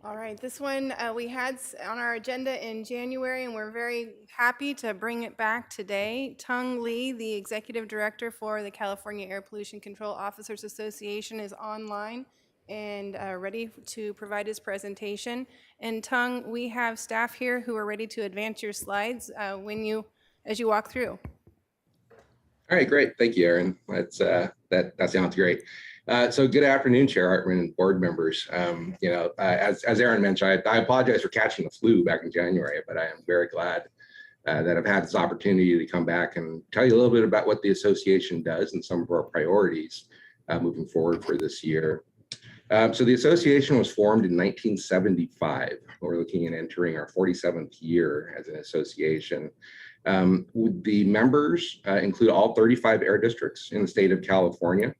All right, this one we had on our agenda in January, and we're very happy to bring it back today. Tung Lee, the Executive Director for the California Air Pollution Control Officers Association, is online and ready to provide his presentation. And Tung, we have staff here who are ready to advance your slides as you walk through. All right, great. Thank you, Erin. That sounds great. So good afternoon, Chair Hartman and board members. As Erin mentioned, I apologize for catching the flu back in January, but I am very glad that I've had this opportunity to come back and tell you a little bit about what the association does and some of our priorities moving forward for this year. So the association was formed in 1975. We're looking at entering our 47th year as an association. The members include all 35 air districts in the state of California.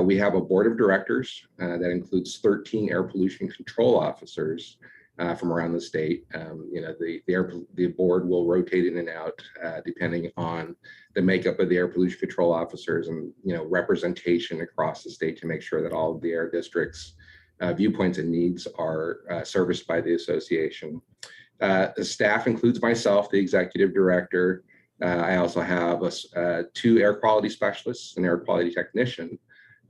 We have a board of directors that includes 13 air pollution control officers from around the state. The board will rotate in and out depending on the makeup of the air pollution control officers and representation across the state to make sure that all of the air districts' viewpoints and needs are serviced by the association. The staff includes myself, the executive director. I also have 2 air quality specialists, an air quality technician,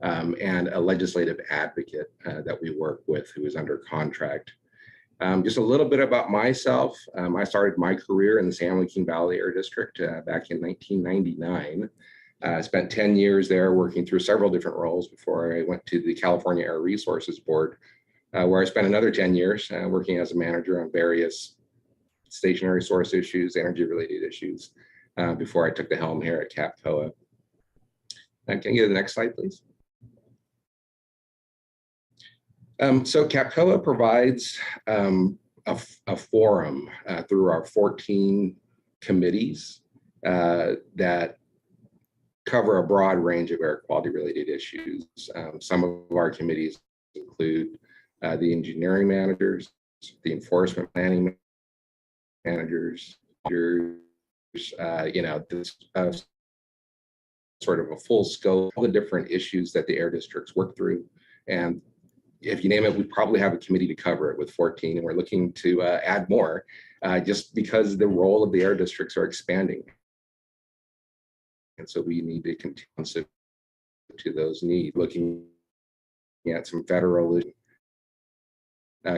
and a legislative advocate that we work with who is under contract. Just a little bit about myself. I started my career in the San Joaquin Valley Air District back in 1999. I spent 10 years there working through several different roles before I went to the California Air Resources Board, where I spent another 10 years working as a manager on various stationary source issues, energy-related issues, before I took the helm here at CAPCOA. Can you get the next slide, please? So CAPCOA provides a forum through our 14 committees that cover a broad range of air quality related issues. Some of our committees include the engineering managers, the enforcement planning managers, the sort of a full scope, all the different issues that the air districts work through. And if you name it, we probably have a committee to cover it with 14, and we're looking to add more just because the role of the air districts are expanding. And so we need to continue to those needs, looking at some federal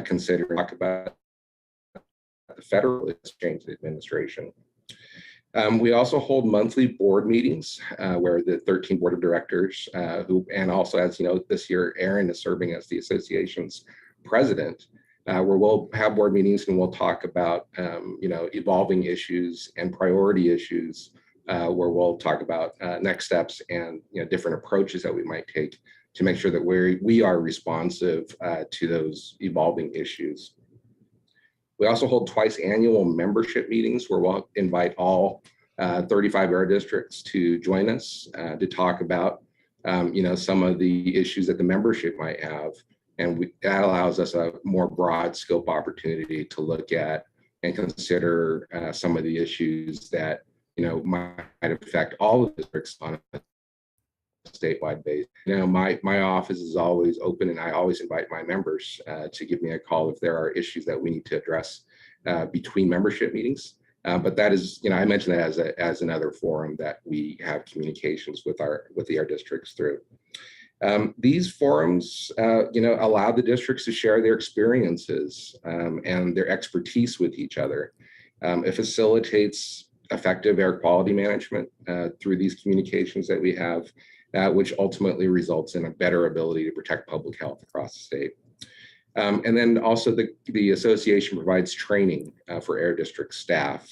considering talk about the federal exchange administration. We also hold monthly board meetings where the 13 board of directors and also, as you know, this year, Aaron is serving as the association's president, where we'll have board meetings and we'll talk about, evolving issues and priority issues, where we'll talk about next steps and, different approaches that we might take to make sure that we are responsive to those evolving issues. We also hold twice annual membership meetings where we'll invite all 35 air districts to join us to talk about, some of the issues that the membership might have. And that allows us a more broad scope opportunity to look at and consider some of the issues that, might affect all of the districts on a statewide basis. My office is always open, and I always invite my members to give me a call if there are issues that we need to address between membership meetings. But that is, I mentioned that as another forum that we have communications with the air districts through. These forums, allow the districts to share their experiences and their expertise with each other. It facilitates effective air quality management through these communications that we have, which ultimately results in a better ability to protect public health across the state. And then also the association provides training for air district staff.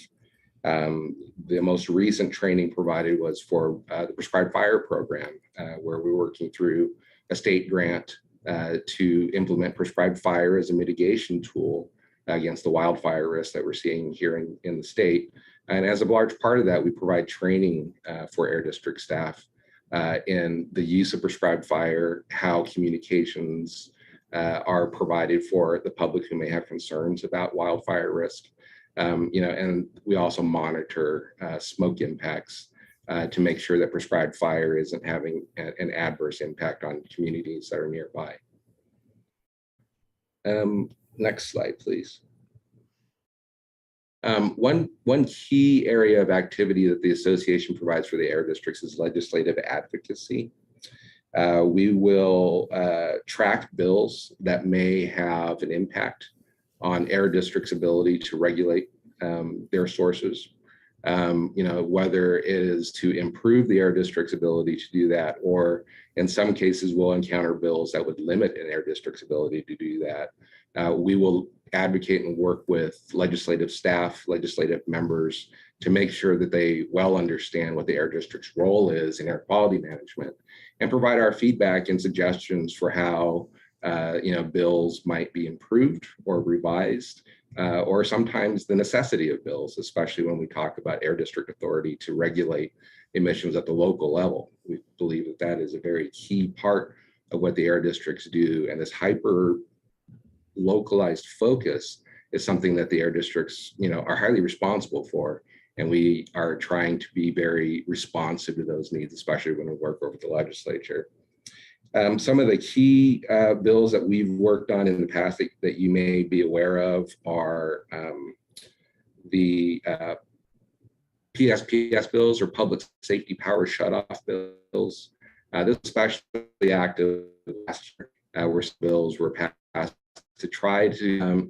The most recent training provided was for the Prescribed Fire Program, where we're working through a state grant to implement prescribed fire as a mitigation tool against the wildfire risk that we're seeing here in the state. And as a large part of that, we provide training for air district staff in the use of prescribed fire, how communications are provided for the public who may have concerns about wildfire risk. And we also monitor smoke impacts to make sure that prescribed fire isn't having an adverse impact on communities that are nearby. Next slide, please. One key area of activity that the association provides for the air districts is legislative advocacy. We will track bills that may have an impact on air districts' ability to regulate their sources, whether it is to improve the air district's ability to do that, or in some cases we'll encounter bills that would limit an air district's ability to do that. We will advocate and work with legislative staff, legislative members to make sure that they well understand what the air district's role is in air quality management and provide our feedback and suggestions for how bills might be improved or revised, or sometimes the necessity of bills, especially when we talk about air district authority to regulate emissions at the local level. We believe that that is a very key part of what the air districts do, and this hyper localized focus is something that the air districts, are highly responsible for. And we are trying to be very responsive to those needs, especially when we work over the legislature. Some of the key bills that we've worked on in the past that you may be aware of are the PSPS bills, or public safety power shutoff bills. This is especially active last year, where bills were passed to try to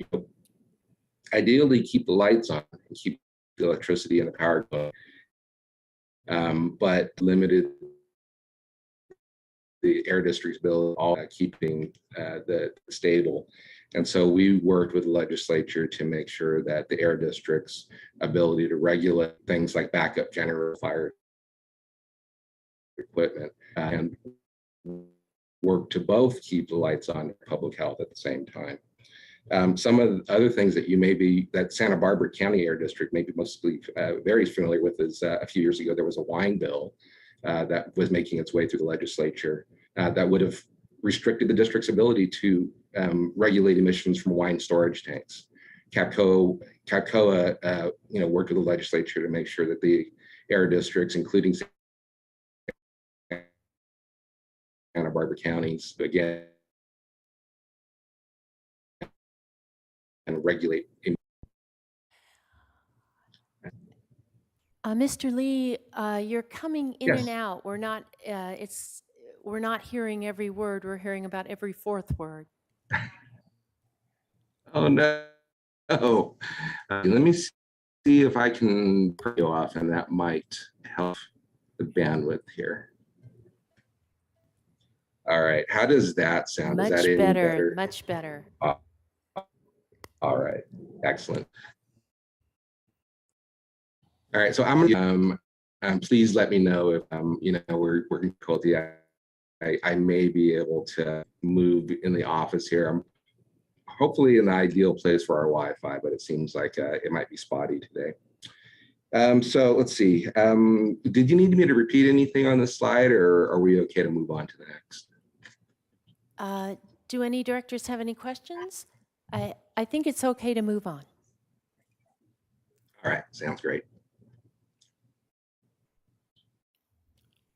ideally keep the lights on and keep the electricity and the power going, but limited the air district's bill, all keeping the stable. And so we worked with the legislature to make sure that the air district's ability to regulate things like backup generator fire equipment and work to both keep the lights on and public health at the same time. Some of the other things that Santa Barbara County Air District may be mostly very familiar with is a few years ago, there was a wine bill that was making its way through the legislature that would have restricted the district's ability to regulate emissions from wine storage tanks. CAPCOA, worked with the legislature to make sure that the air districts, including Santa Barbara counties, again, and regulate. Mr. Lee, you're coming in and Yes. out. We're not hearing every word. We're hearing about every fourth word. Oh, no. Let me see if I can go off, and that might help the bandwidth here. All right. How does that sound? Is that Much any better, much better. All right. Excellent. All right. So I'm please let me know if we're working difficulty. I may be able to move in the office here. I'm hopefully in the ideal place for our Wi-Fi, but it seems like it might be spotty today. So let's see. Did you need me to repeat anything on this slide, or are we okay to move on to the next? Do any directors have any questions? I think it's okay to move on. All right, sounds great.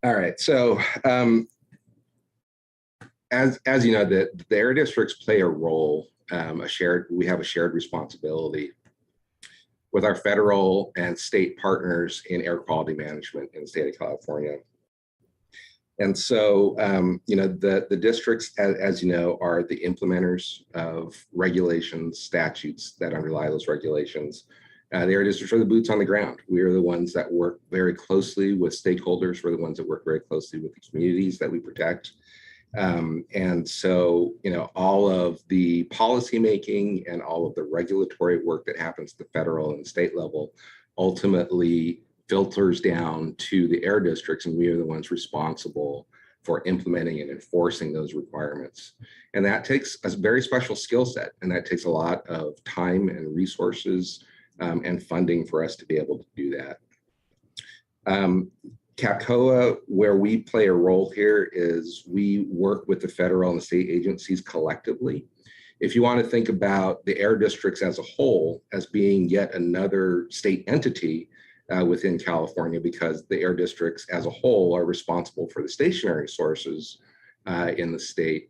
All right, so as you know, the air districts play a role, we have a shared responsibility with our federal and state partners in air quality management in the state of California. And so, the districts, as you know, are the implementers of regulations, statutes that underlie those regulations. The air districts are the boots on the ground. We are the ones that work very closely with stakeholders. We're the ones that work very closely with the communities that we protect. And so, all of the policymaking and all of the regulatory work that happens at the federal and state level ultimately filters down to the air districts, and we are the ones responsible for implementing and enforcing those requirements. And that takes a very special skill set, and that takes a lot of time and resources and funding for us to be able to do that. CAPCOA, where we play a role here, is we work with the federal and the state agencies collectively. If you want to think about the air districts as a whole as being yet another state entity within California, because the air districts as a whole are responsible for the stationary sources in the state,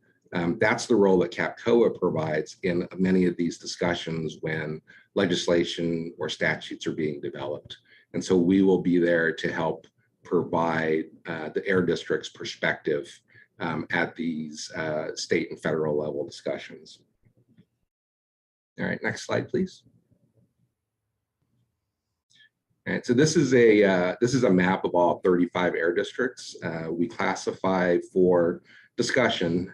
that's the role that CAPCOA provides in many of these discussions when legislation or statutes are being developed. And so we will be there to help provide the air district's perspective at these state and federal level discussions. All right, next slide, please. All right, so this is a map of all 35 air districts. We classify for discussion.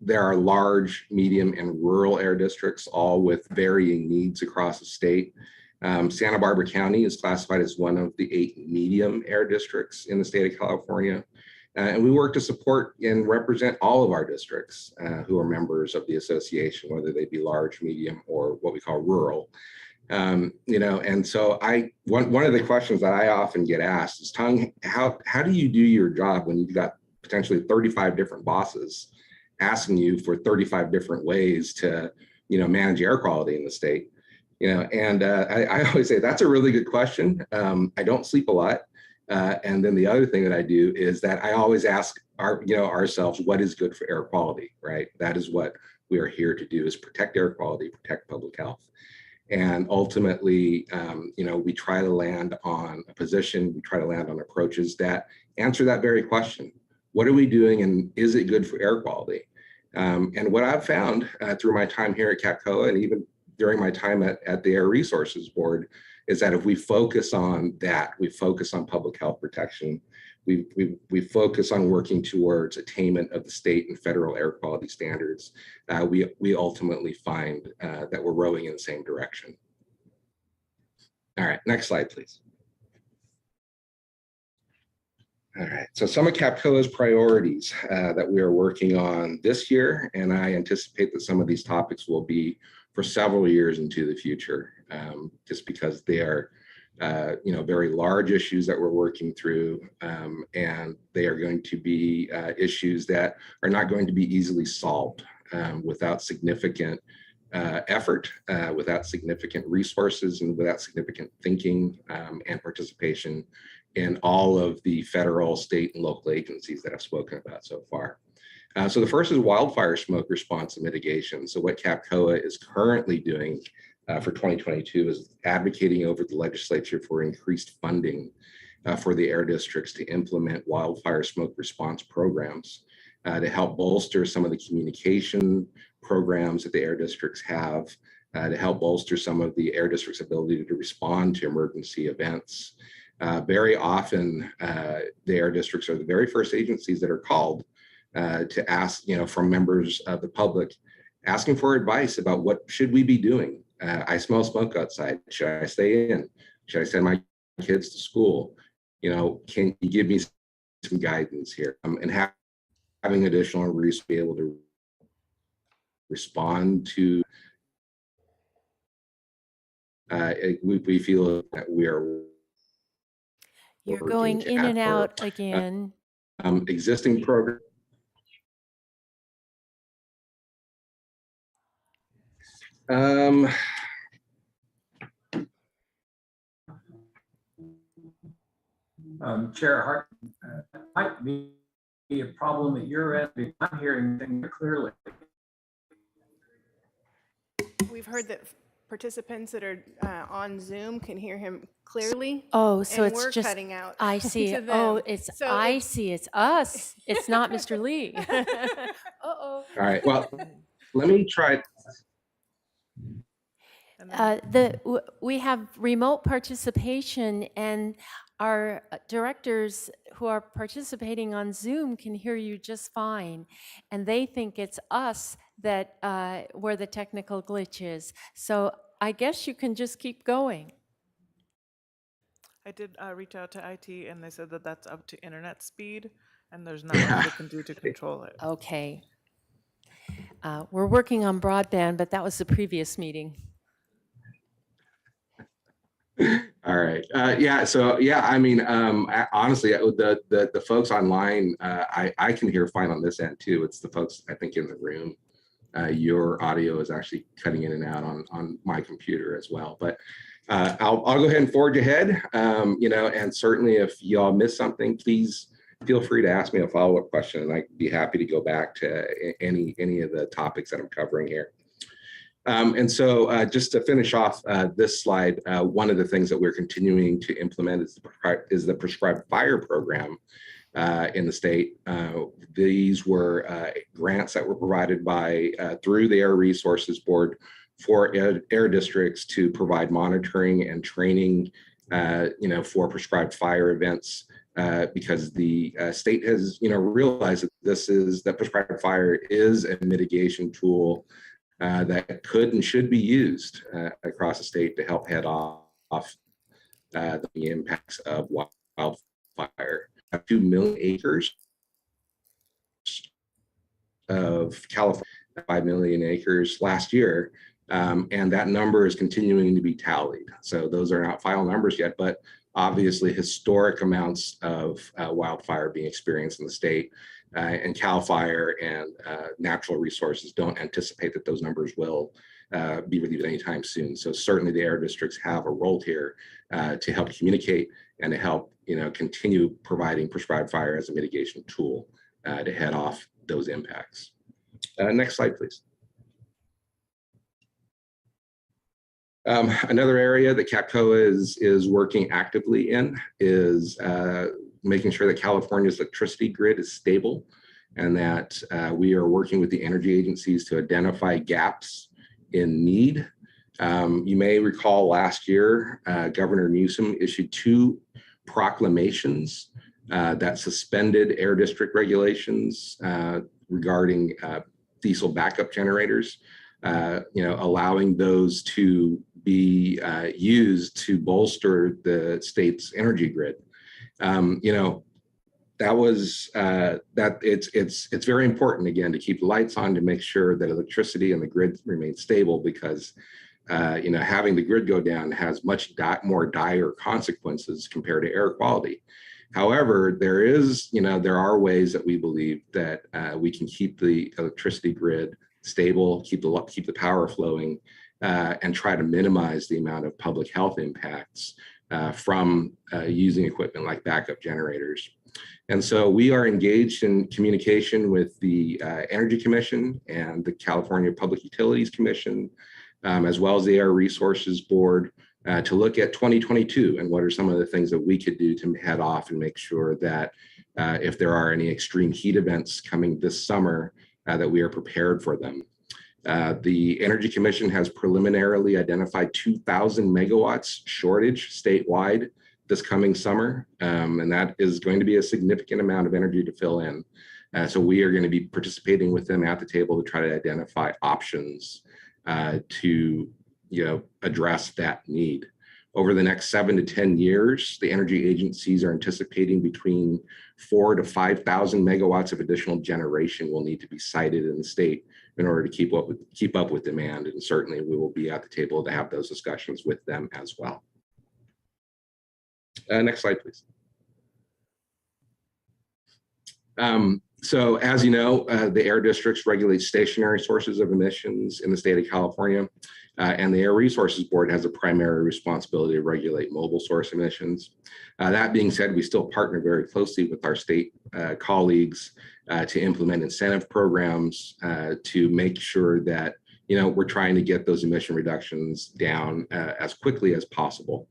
There are large, medium, and rural air districts, all with varying needs across the state. Santa Barbara County is classified as one of the 8 medium air districts in the state of California. And we work to support and represent all of our districts who are members of the association, whether they be large, medium, or what we call rural. And so one of the questions that I often get asked is, Tung, how do you do your job when you've got potentially 35 different bosses asking you for 35 different ways to, manage air quality in the state? I always say that's a really good question. I don't sleep a lot. And then the other thing that I do is that I always ask ourselves, what is good for air quality, right? That is what we are here to do, is protect air quality, protect public health. And ultimately, we try to land on a position, we try to land on approaches that answer that very question. What are we doing, and is it good for air quality? And what I've found through my time here at CAPCOA, and even during my time at the Air Resources Board, is that if we focus on that, we focus on public health protection, we focus on working towards attainment of the state and federal air quality standards, we ultimately find that we're rowing in the same direction. All right, next slide, please. All right, so some of CAPCOA's priorities that we are working on this year, and I anticipate that some of these topics will be for several years into the future, just because they are very large issues that we're working through, and they are going to be issues that are not going to be easily solved without significant effort, without significant resources, and without significant thinking and participation in all of the federal, state, and local agencies that I've spoken about so far. So the first is wildfire smoke response and mitigation. So what CAPCOA is currently doing for 2022 is advocating over the legislature for increased funding for the air districts to implement wildfire smoke response programs to help bolster some of the communication programs that the air districts have, to help bolster some of the air districts' ability to respond to emergency events. Very often, the air districts are the very first agencies that are called to ask, from members of the public, asking for advice about what should we be doing. I smell smoke outside. Should I stay in? Should I send my kids to school? Can you give me some guidance here? And having additional resources to be able to respond to. We feel that we are. You're going in and out again. Existing program. Chair Hart, might be a problem at your end because I'm hearing things clearly. We've heard that participants that are on Zoom can hear him clearly. Oh, so and it's we're just, cutting out. I see. to Oh, them. it's, So I see. It's us. It's not Mr. Lee. Uh-oh. All right. Well, let me try. We have remote participation, and our directors who are participating on Zoom can hear you just fine, and they think it's us that where the technical glitch is. So I guess you can just keep going. I did reach out to IT, and they said that that's up to internet speed, and there's not much they can do to control it. Okay. We're working on broadband, but that was the previous meeting. All right. Yeah. So yeah, I mean, honestly, the folks online, I can hear fine on this end too. It's the folks I think in the room. Your audio is actually cutting in and out on my computer as well. But I'll go ahead and forge ahead. And certainly if y'all miss something, please feel free to ask me a follow-up question, and I'd be happy to go back to any of the topics that I'm covering here. And so just to finish off this slide, one of the things that we're continuing to implement is the prescribed fire program in the state. These were grants that were provided by through the Air Resources Board for air districts to provide monitoring and training, for prescribed fire events. Because the state has, realized that prescribed fire is a mitigation tool that could and should be used across the state to help head off the impacts of wildfire. 2 million acres of California, 5 million acres last year, and that number is continuing to be tallied. So those are not final numbers yet, but obviously historic amounts of wildfire being experienced in the state. And CAL FIRE and natural resources don't anticipate that those numbers will be relieved anytime soon. So certainly the air districts have a role here to help communicate and to help continue providing prescribed fire as a mitigation tool to head off those impacts. Next slide, please. Another area that CAPCOA is working actively in is making sure that California's electricity grid is stable, and that we are working with the energy agencies to identify gaps in need. You may recall last year, Governor Newsom issued 2 proclamations that suspended air district regulations regarding diesel backup generators, allowing those to be used to bolster the state's energy grid. That was that it's very important, again, to keep the lights on to make sure that electricity and the grid remain stable, because having the grid go down has much more dire consequences compared to air quality. However, there are ways that we believe that we can keep the electricity grid stable, keep the power flowing, and try to minimize the amount of public health impacts from using equipment like backup generators. And so we are engaged in communication with the Energy Commission and the California Public Utilities Commission, as well as the Air Resources Board, to look at 2022 and what are some of the things that we could do to head off and make sure that if there are any extreme heat events coming this summer, that we are prepared for them. The Energy Commission has preliminarily identified 2,000 megawatts shortage statewide this coming summer, and that is going to be a significant amount of energy to fill in. So we are going to be participating with them at the table to try to identify options to address that need. Over the next 7 to 10 years, the energy agencies are anticipating between 4,000 to 5,000 megawatts of additional generation will need to be sited in the state in order to keep up with demand. And certainly we will be at the table to have those discussions with them as well. Next slide, please. So as you know, the air districts regulate stationary sources of emissions in the state of California, and the Air Resources Board has a primary responsibility to regulate mobile source emissions. That being said, we still partner very closely with our state colleagues to implement incentive programs to make sure that we're trying to get those emission reductions down as quickly as possible.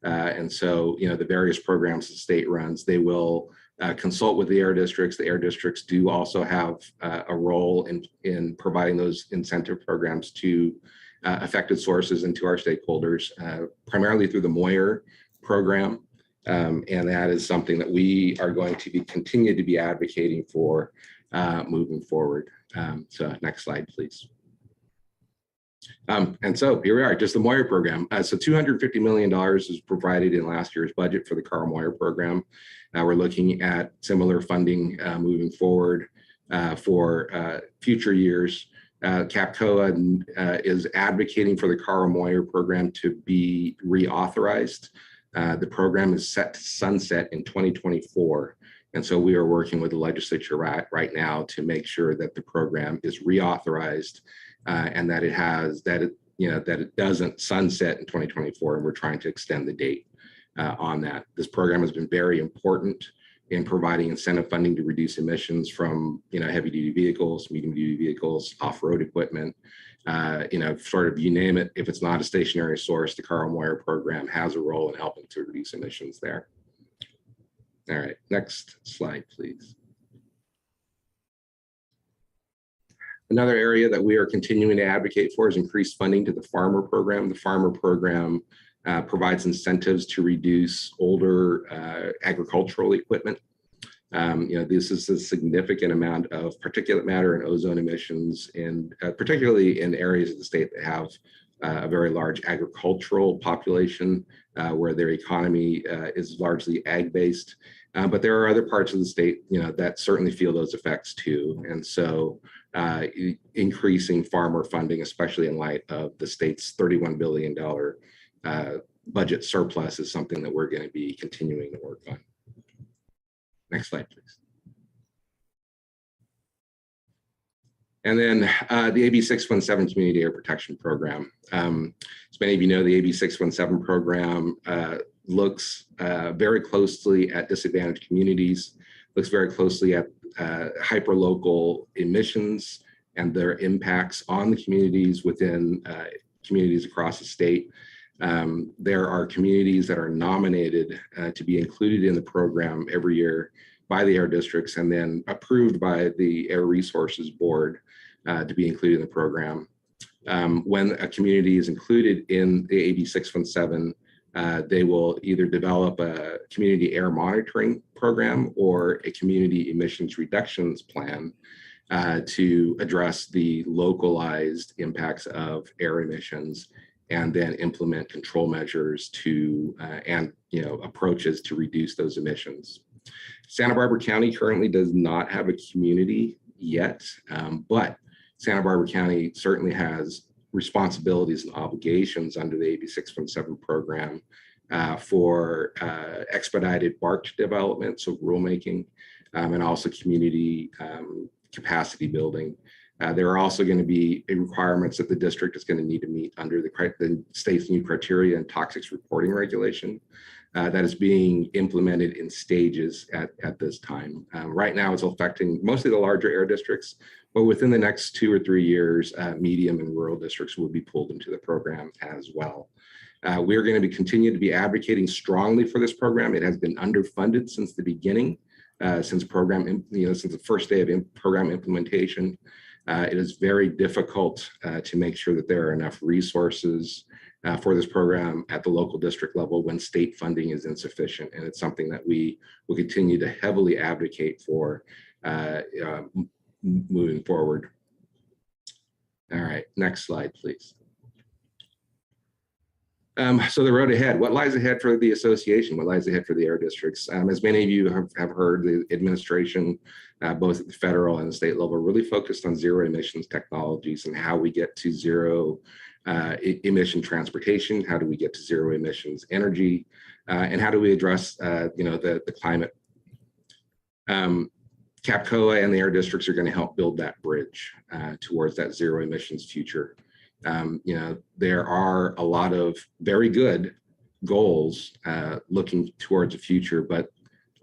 And so the various programs the state runs, they will consult with the air districts. The air districts do also have a role in providing those incentive programs to affected sources and to our stakeholders, primarily through the Moyer program. And that is something that we are going to continue to be advocating for moving forward. So next slide, please. And so here we are, just the Moyer program. So $250 million is provided in last year's budget for the Carl Moyer program. Now we're looking at similar funding moving forward for future years. CAPCOA is advocating for the Carl Moyer program to be reauthorized. The program is set to sunset in 2024. And so we are working with the legislature right now to make sure that the program is reauthorized and that it doesn't sunset in 2024, and we're trying to extend the date on that. This program has been very important in providing incentive funding to reduce emissions from heavy duty vehicles, medium duty vehicles, off-road equipment, sort of you name it. If it's not a stationary source, the Carl Moyer program has a role in helping to reduce emissions there. All right, next slide, please. Another area that we are continuing to advocate for is increased funding to the farmer program. The farmer program provides incentives to reduce older agricultural equipment. This is a significant amount of particulate matter and ozone emissions, particularly in areas of the state that have a very large agricultural population where their economy is largely ag-based. But there are other parts of the state, that certainly feel those effects too. And so increasing farmer funding, especially in light of the state's $31 billion budget surplus, is something that we're going to be continuing to work on. Next slide, please. And then the AB 617 Community Air Protection Program. As many of you know, the AB 617 program looks very closely at disadvantaged communities, looks very closely at hyperlocal emissions and their impacts on the communities within communities across the state. There are communities that are nominated to be included in the program every year by the air districts and then approved by the Air Resources Board to be included in the program. When a community is included in the AB 617, they will either develop a community air monitoring program or a community emissions reductions plan to address the localized impacts of air emissions and then implement control measures to and approaches to reduce those emissions. Santa Barbara County currently does not have a community yet, but Santa Barbara County certainly has responsibilities and obligations under the AB 617 program for expedited BART development, so rulemaking, and also community capacity building. There are also going to be requirements that the district is going to need to meet under the state's new criteria and toxics reporting regulation that is being implemented in stages at this time. Right now, it's affecting mostly the larger air districts, but within the next 2 or 3 years, medium and rural districts will be pulled into the program as well. We're going to continue to be advocating strongly for this program. It has been underfunded since the beginning, since the first day of program implementation. It is very difficult to make sure that there are enough resources for this program at the local district level when state funding is insufficient. And it's something that we will continue to heavily advocate for moving forward. All right, next slide, please. So the road ahead, what lies ahead for the association? What lies ahead for the air districts? As many of you have heard, the administration, both at the federal and the state level, really focused on zero emissions technologies and how we get to zero emission transportation, how do we get to zero emissions energy, and how do we address the climate. CAPCOA and the air districts are going to help build that bridge towards that zero emissions future. There are a lot of very good goals looking towards the future, but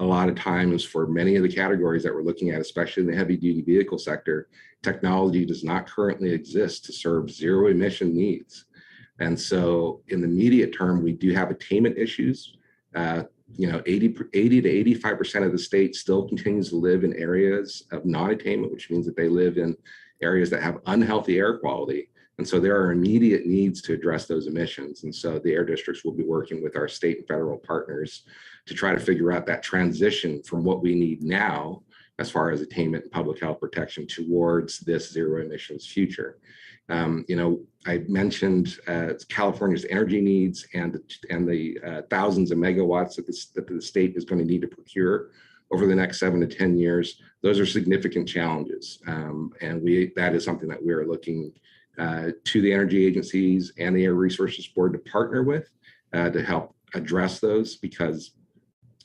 a lot of times for many of the categories that we're looking at, especially in the heavy duty vehicle sector, technology does not currently exist to serve zero emission needs. And so in the immediate term, we do have attainment issues. 80 to 85% of the state still continues to live in areas of non-attainment, which means that they live in areas that have unhealthy air quality. And so there are immediate needs to address those emissions. And so the air districts will be working with our state and federal partners to try to figure out that transition from what we need now, as far as attainment and public health protection, towards this zero emissions future. I mentioned California's energy needs and the thousands of megawatts that the state is going to need to procure over the next 7 to 10 years. Those are significant challenges. And that is something that we are looking to the energy agencies and the Air Resources Board to partner with to help address those, because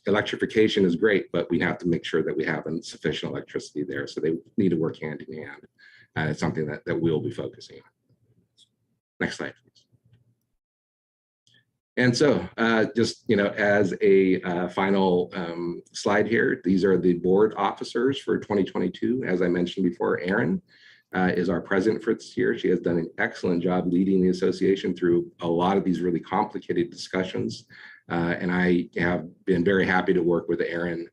electrification is great, but we have to make sure that we have sufficient electricity there. So they need to work hand in hand. It's something that we'll be focusing on. Next slide, please. And so just, as a final slide here, these are the board officers for 2022. As I mentioned before, Erin is our president for this year. She has done an excellent job leading the association through a lot of these really complicated discussions. And I have been very happy to work with Erin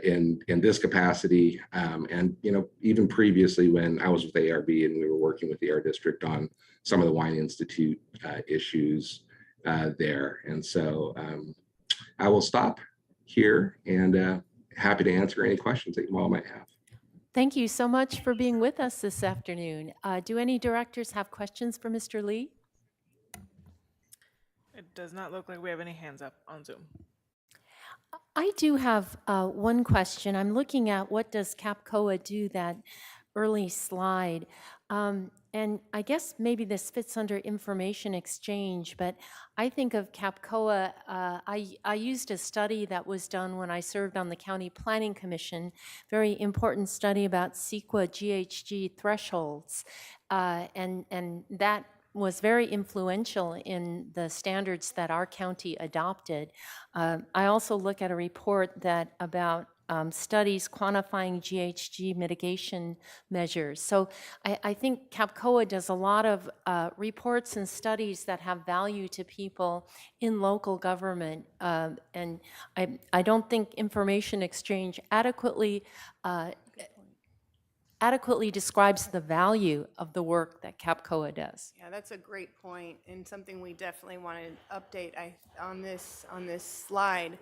in this capacity. And, even previously when I was with ARB and we were working with the Air District on some of the Wine Institute issues there. And so I will stop here and happy to answer any questions that you all might have. Thank you so much for being with us this afternoon. Do any directors have questions for Mr. Lee? It does not look like we have any hands up on Zoom. I do have one question. I'm looking at what does CAPCOA do, that early slide. And I guess maybe this fits under information exchange, but I think of CAPCOA, I used a study that was done when I served on the County Planning Commission, very important study about CEQA GHG thresholds, and that was very influential in the standards that our county adopted. I also look at a report that about studies quantifying GHG mitigation measures. So I think CAPCOA does a lot of reports and studies that have value to people in local government. And I don't think information exchange adequately describes the value of the work that CAPCOA does. Yeah, that's a great point, and something we definitely want to update on this slide.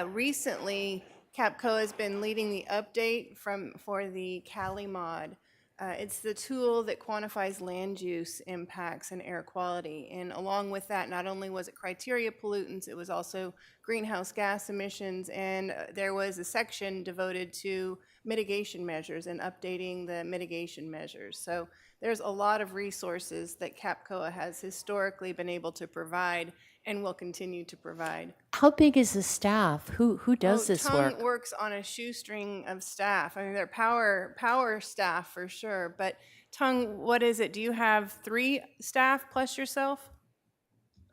Recently, CAPCOA has been leading the update for the Cali mod. It's the tool that quantifies land use impacts and air quality. And along with that, not only was it criteria pollutants, it was also greenhouse gas emissions, and there was a section devoted to mitigation measures and updating the mitigation measures. So there's a lot of resources that CAPCOA has historically been able to provide, and will continue to provide. How big is the staff? Who does this Tongue work? works on a shoestring of staff. I mean, they're power staff for sure. But Tongue, what is it? Do you have 3 staff plus yourself?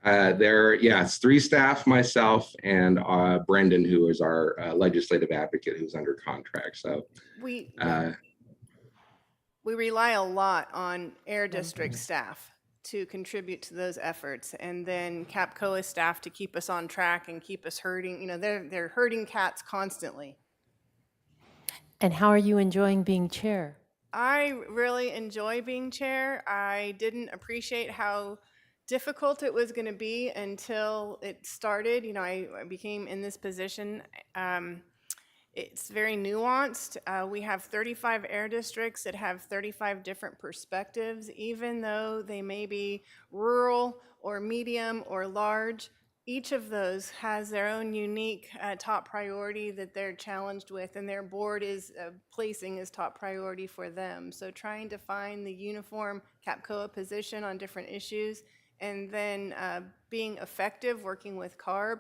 It's 3 staff, myself, and Brendan, who is our legislative advocate, who's under contract. So We rely a lot on Air District staff to contribute to those efforts, and then CAPCOA staff to keep us on track and keep us herding. You know, they're herding cats constantly. And how are you enjoying being chair? I really enjoy being chair. I didn't appreciate how difficult it was going to be until it started. You know, I became in this position. It's very nuanced. We have 35 air districts that have 35 different perspectives, even though they may be rural or medium or large. Each of those has their own unique top priority that they're challenged with, and their board is placing as top priority for them. So trying to find the uniform CAPCOA position on different issues, and then being effective working with CARB.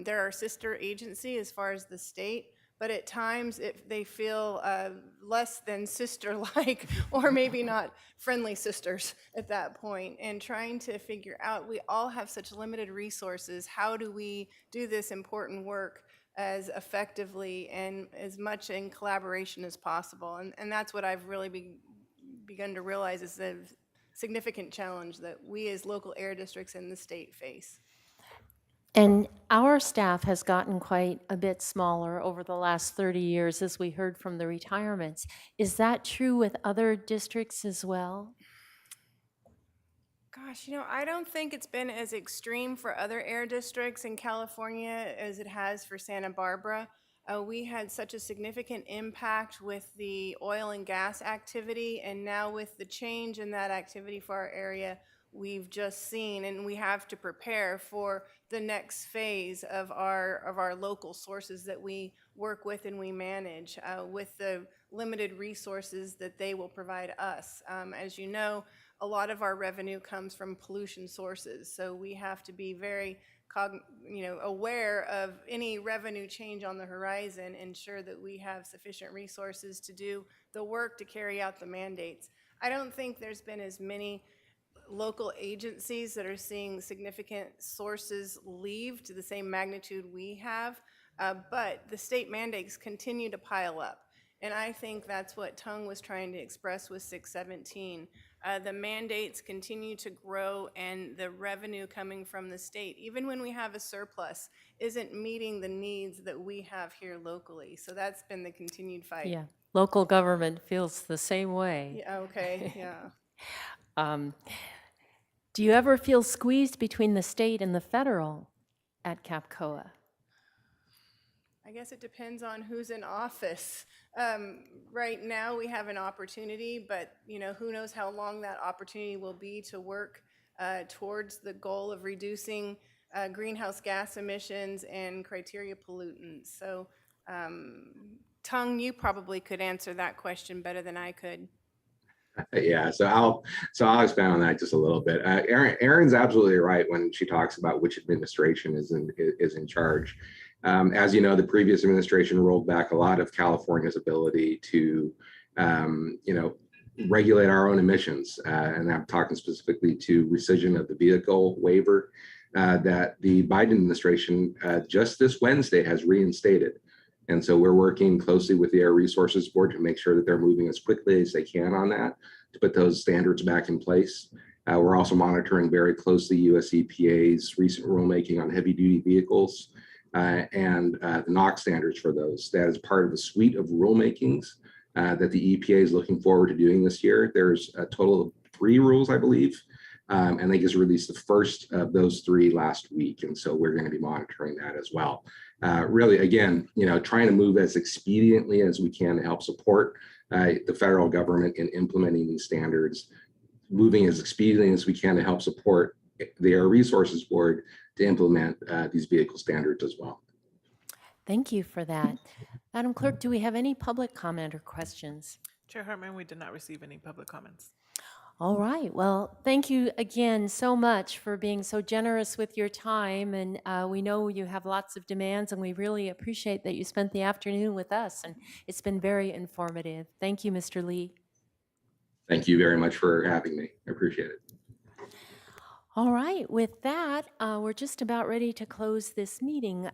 They're our sister agency as far as the state, but at times if they feel less than sister-like or maybe not friendly sisters at that point, and trying to figure out, we all have such limited resources, how do we do this important work as effectively and as much in collaboration as possible? And that's what I've really begun to realize is the significant challenge that we as local air districts in the state face. And our staff has gotten quite a bit smaller over the last 30 years, as we heard from the retirements. Is that true with other districts as well? Gosh, you know, I don't think it's been as extreme for other air districts in California as it has for Santa Barbara. We had such a significant impact with the oil and gas activity, and now with the change in that activity for our area, we've just seen, and we have to prepare for the next phase of our local sources that we work with and we manage with the limited resources that they will provide us. As you know, a lot of our revenue comes from pollution sources, so we have to be very aware of any revenue change on the horizon, ensure that we have sufficient resources to do the work to carry out the mandates. I don't think there's been as many local agencies that are seeing significant sources leave to the same magnitude we have, but the state mandates continue to pile up. And I think that's what Tongue was trying to express with 617. The mandates continue to grow, and the revenue coming from the state, even when we have a surplus, isn't meeting the needs that we have here locally. So that's been the continued fight. Yeah, local government feels the same way. Yeah, okay, yeah. Do you ever feel squeezed between the state and the federal at CAPCOA? I guess it depends on who's in office. Right now we have an opportunity, but you know, who knows how long that opportunity will be to work towards the goal of reducing greenhouse gas emissions and criteria pollutants. So Tongue, you probably could answer that question better than I could. Yeah, so I'll expand on that just a little bit. Erin's absolutely right when she talks about which administration is in charge. As you know, the previous administration rolled back a lot of California's ability to, regulate our own emissions, and I'm talking specifically to rescission of the vehicle waiver that the Biden administration just this Wednesday has reinstated. And so we're working closely with the Air Resources Board to make sure that they're moving as quickly as they can on that to put those standards back in place. We're also monitoring very closely US EPA's recent rulemaking on heavy duty vehicles and the NOx standards for those. That is part of a suite of rulemakings that the EPA is looking forward to doing this year. There's a total of 3 rules, I believe, and they just released the first of those 3 last week. And so we're going to be monitoring that as well. Really, again, trying to move as expediently as we can to help support the federal government in implementing these standards, moving as expediently as we can to help support the Air Resources Board to implement these vehicle standards as well. Thank you for that. Madam Clerk, do we have any public comment or questions? Chair Hartman, we did not receive any public comments. All right. Well, thank you again so much for being so generous with your time. And we know you have lots of demands, and we really appreciate that you spent the afternoon with us. And it's been very informative. Thank you, Mr. Lee. Thank you very much for having me. I appreciate it. All right. With that, we're just about ready to close this meeting.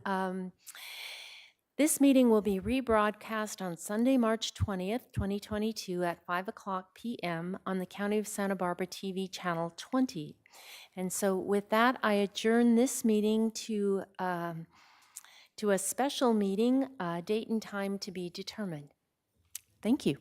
This meeting will be rebroadcast on Sunday, March 20th, 2022 at 5:00 p.m. on the County of Santa Barbara TV channel 20. And so with that, I adjourn this meeting to a special meeting, date and time to be determined. Thank you.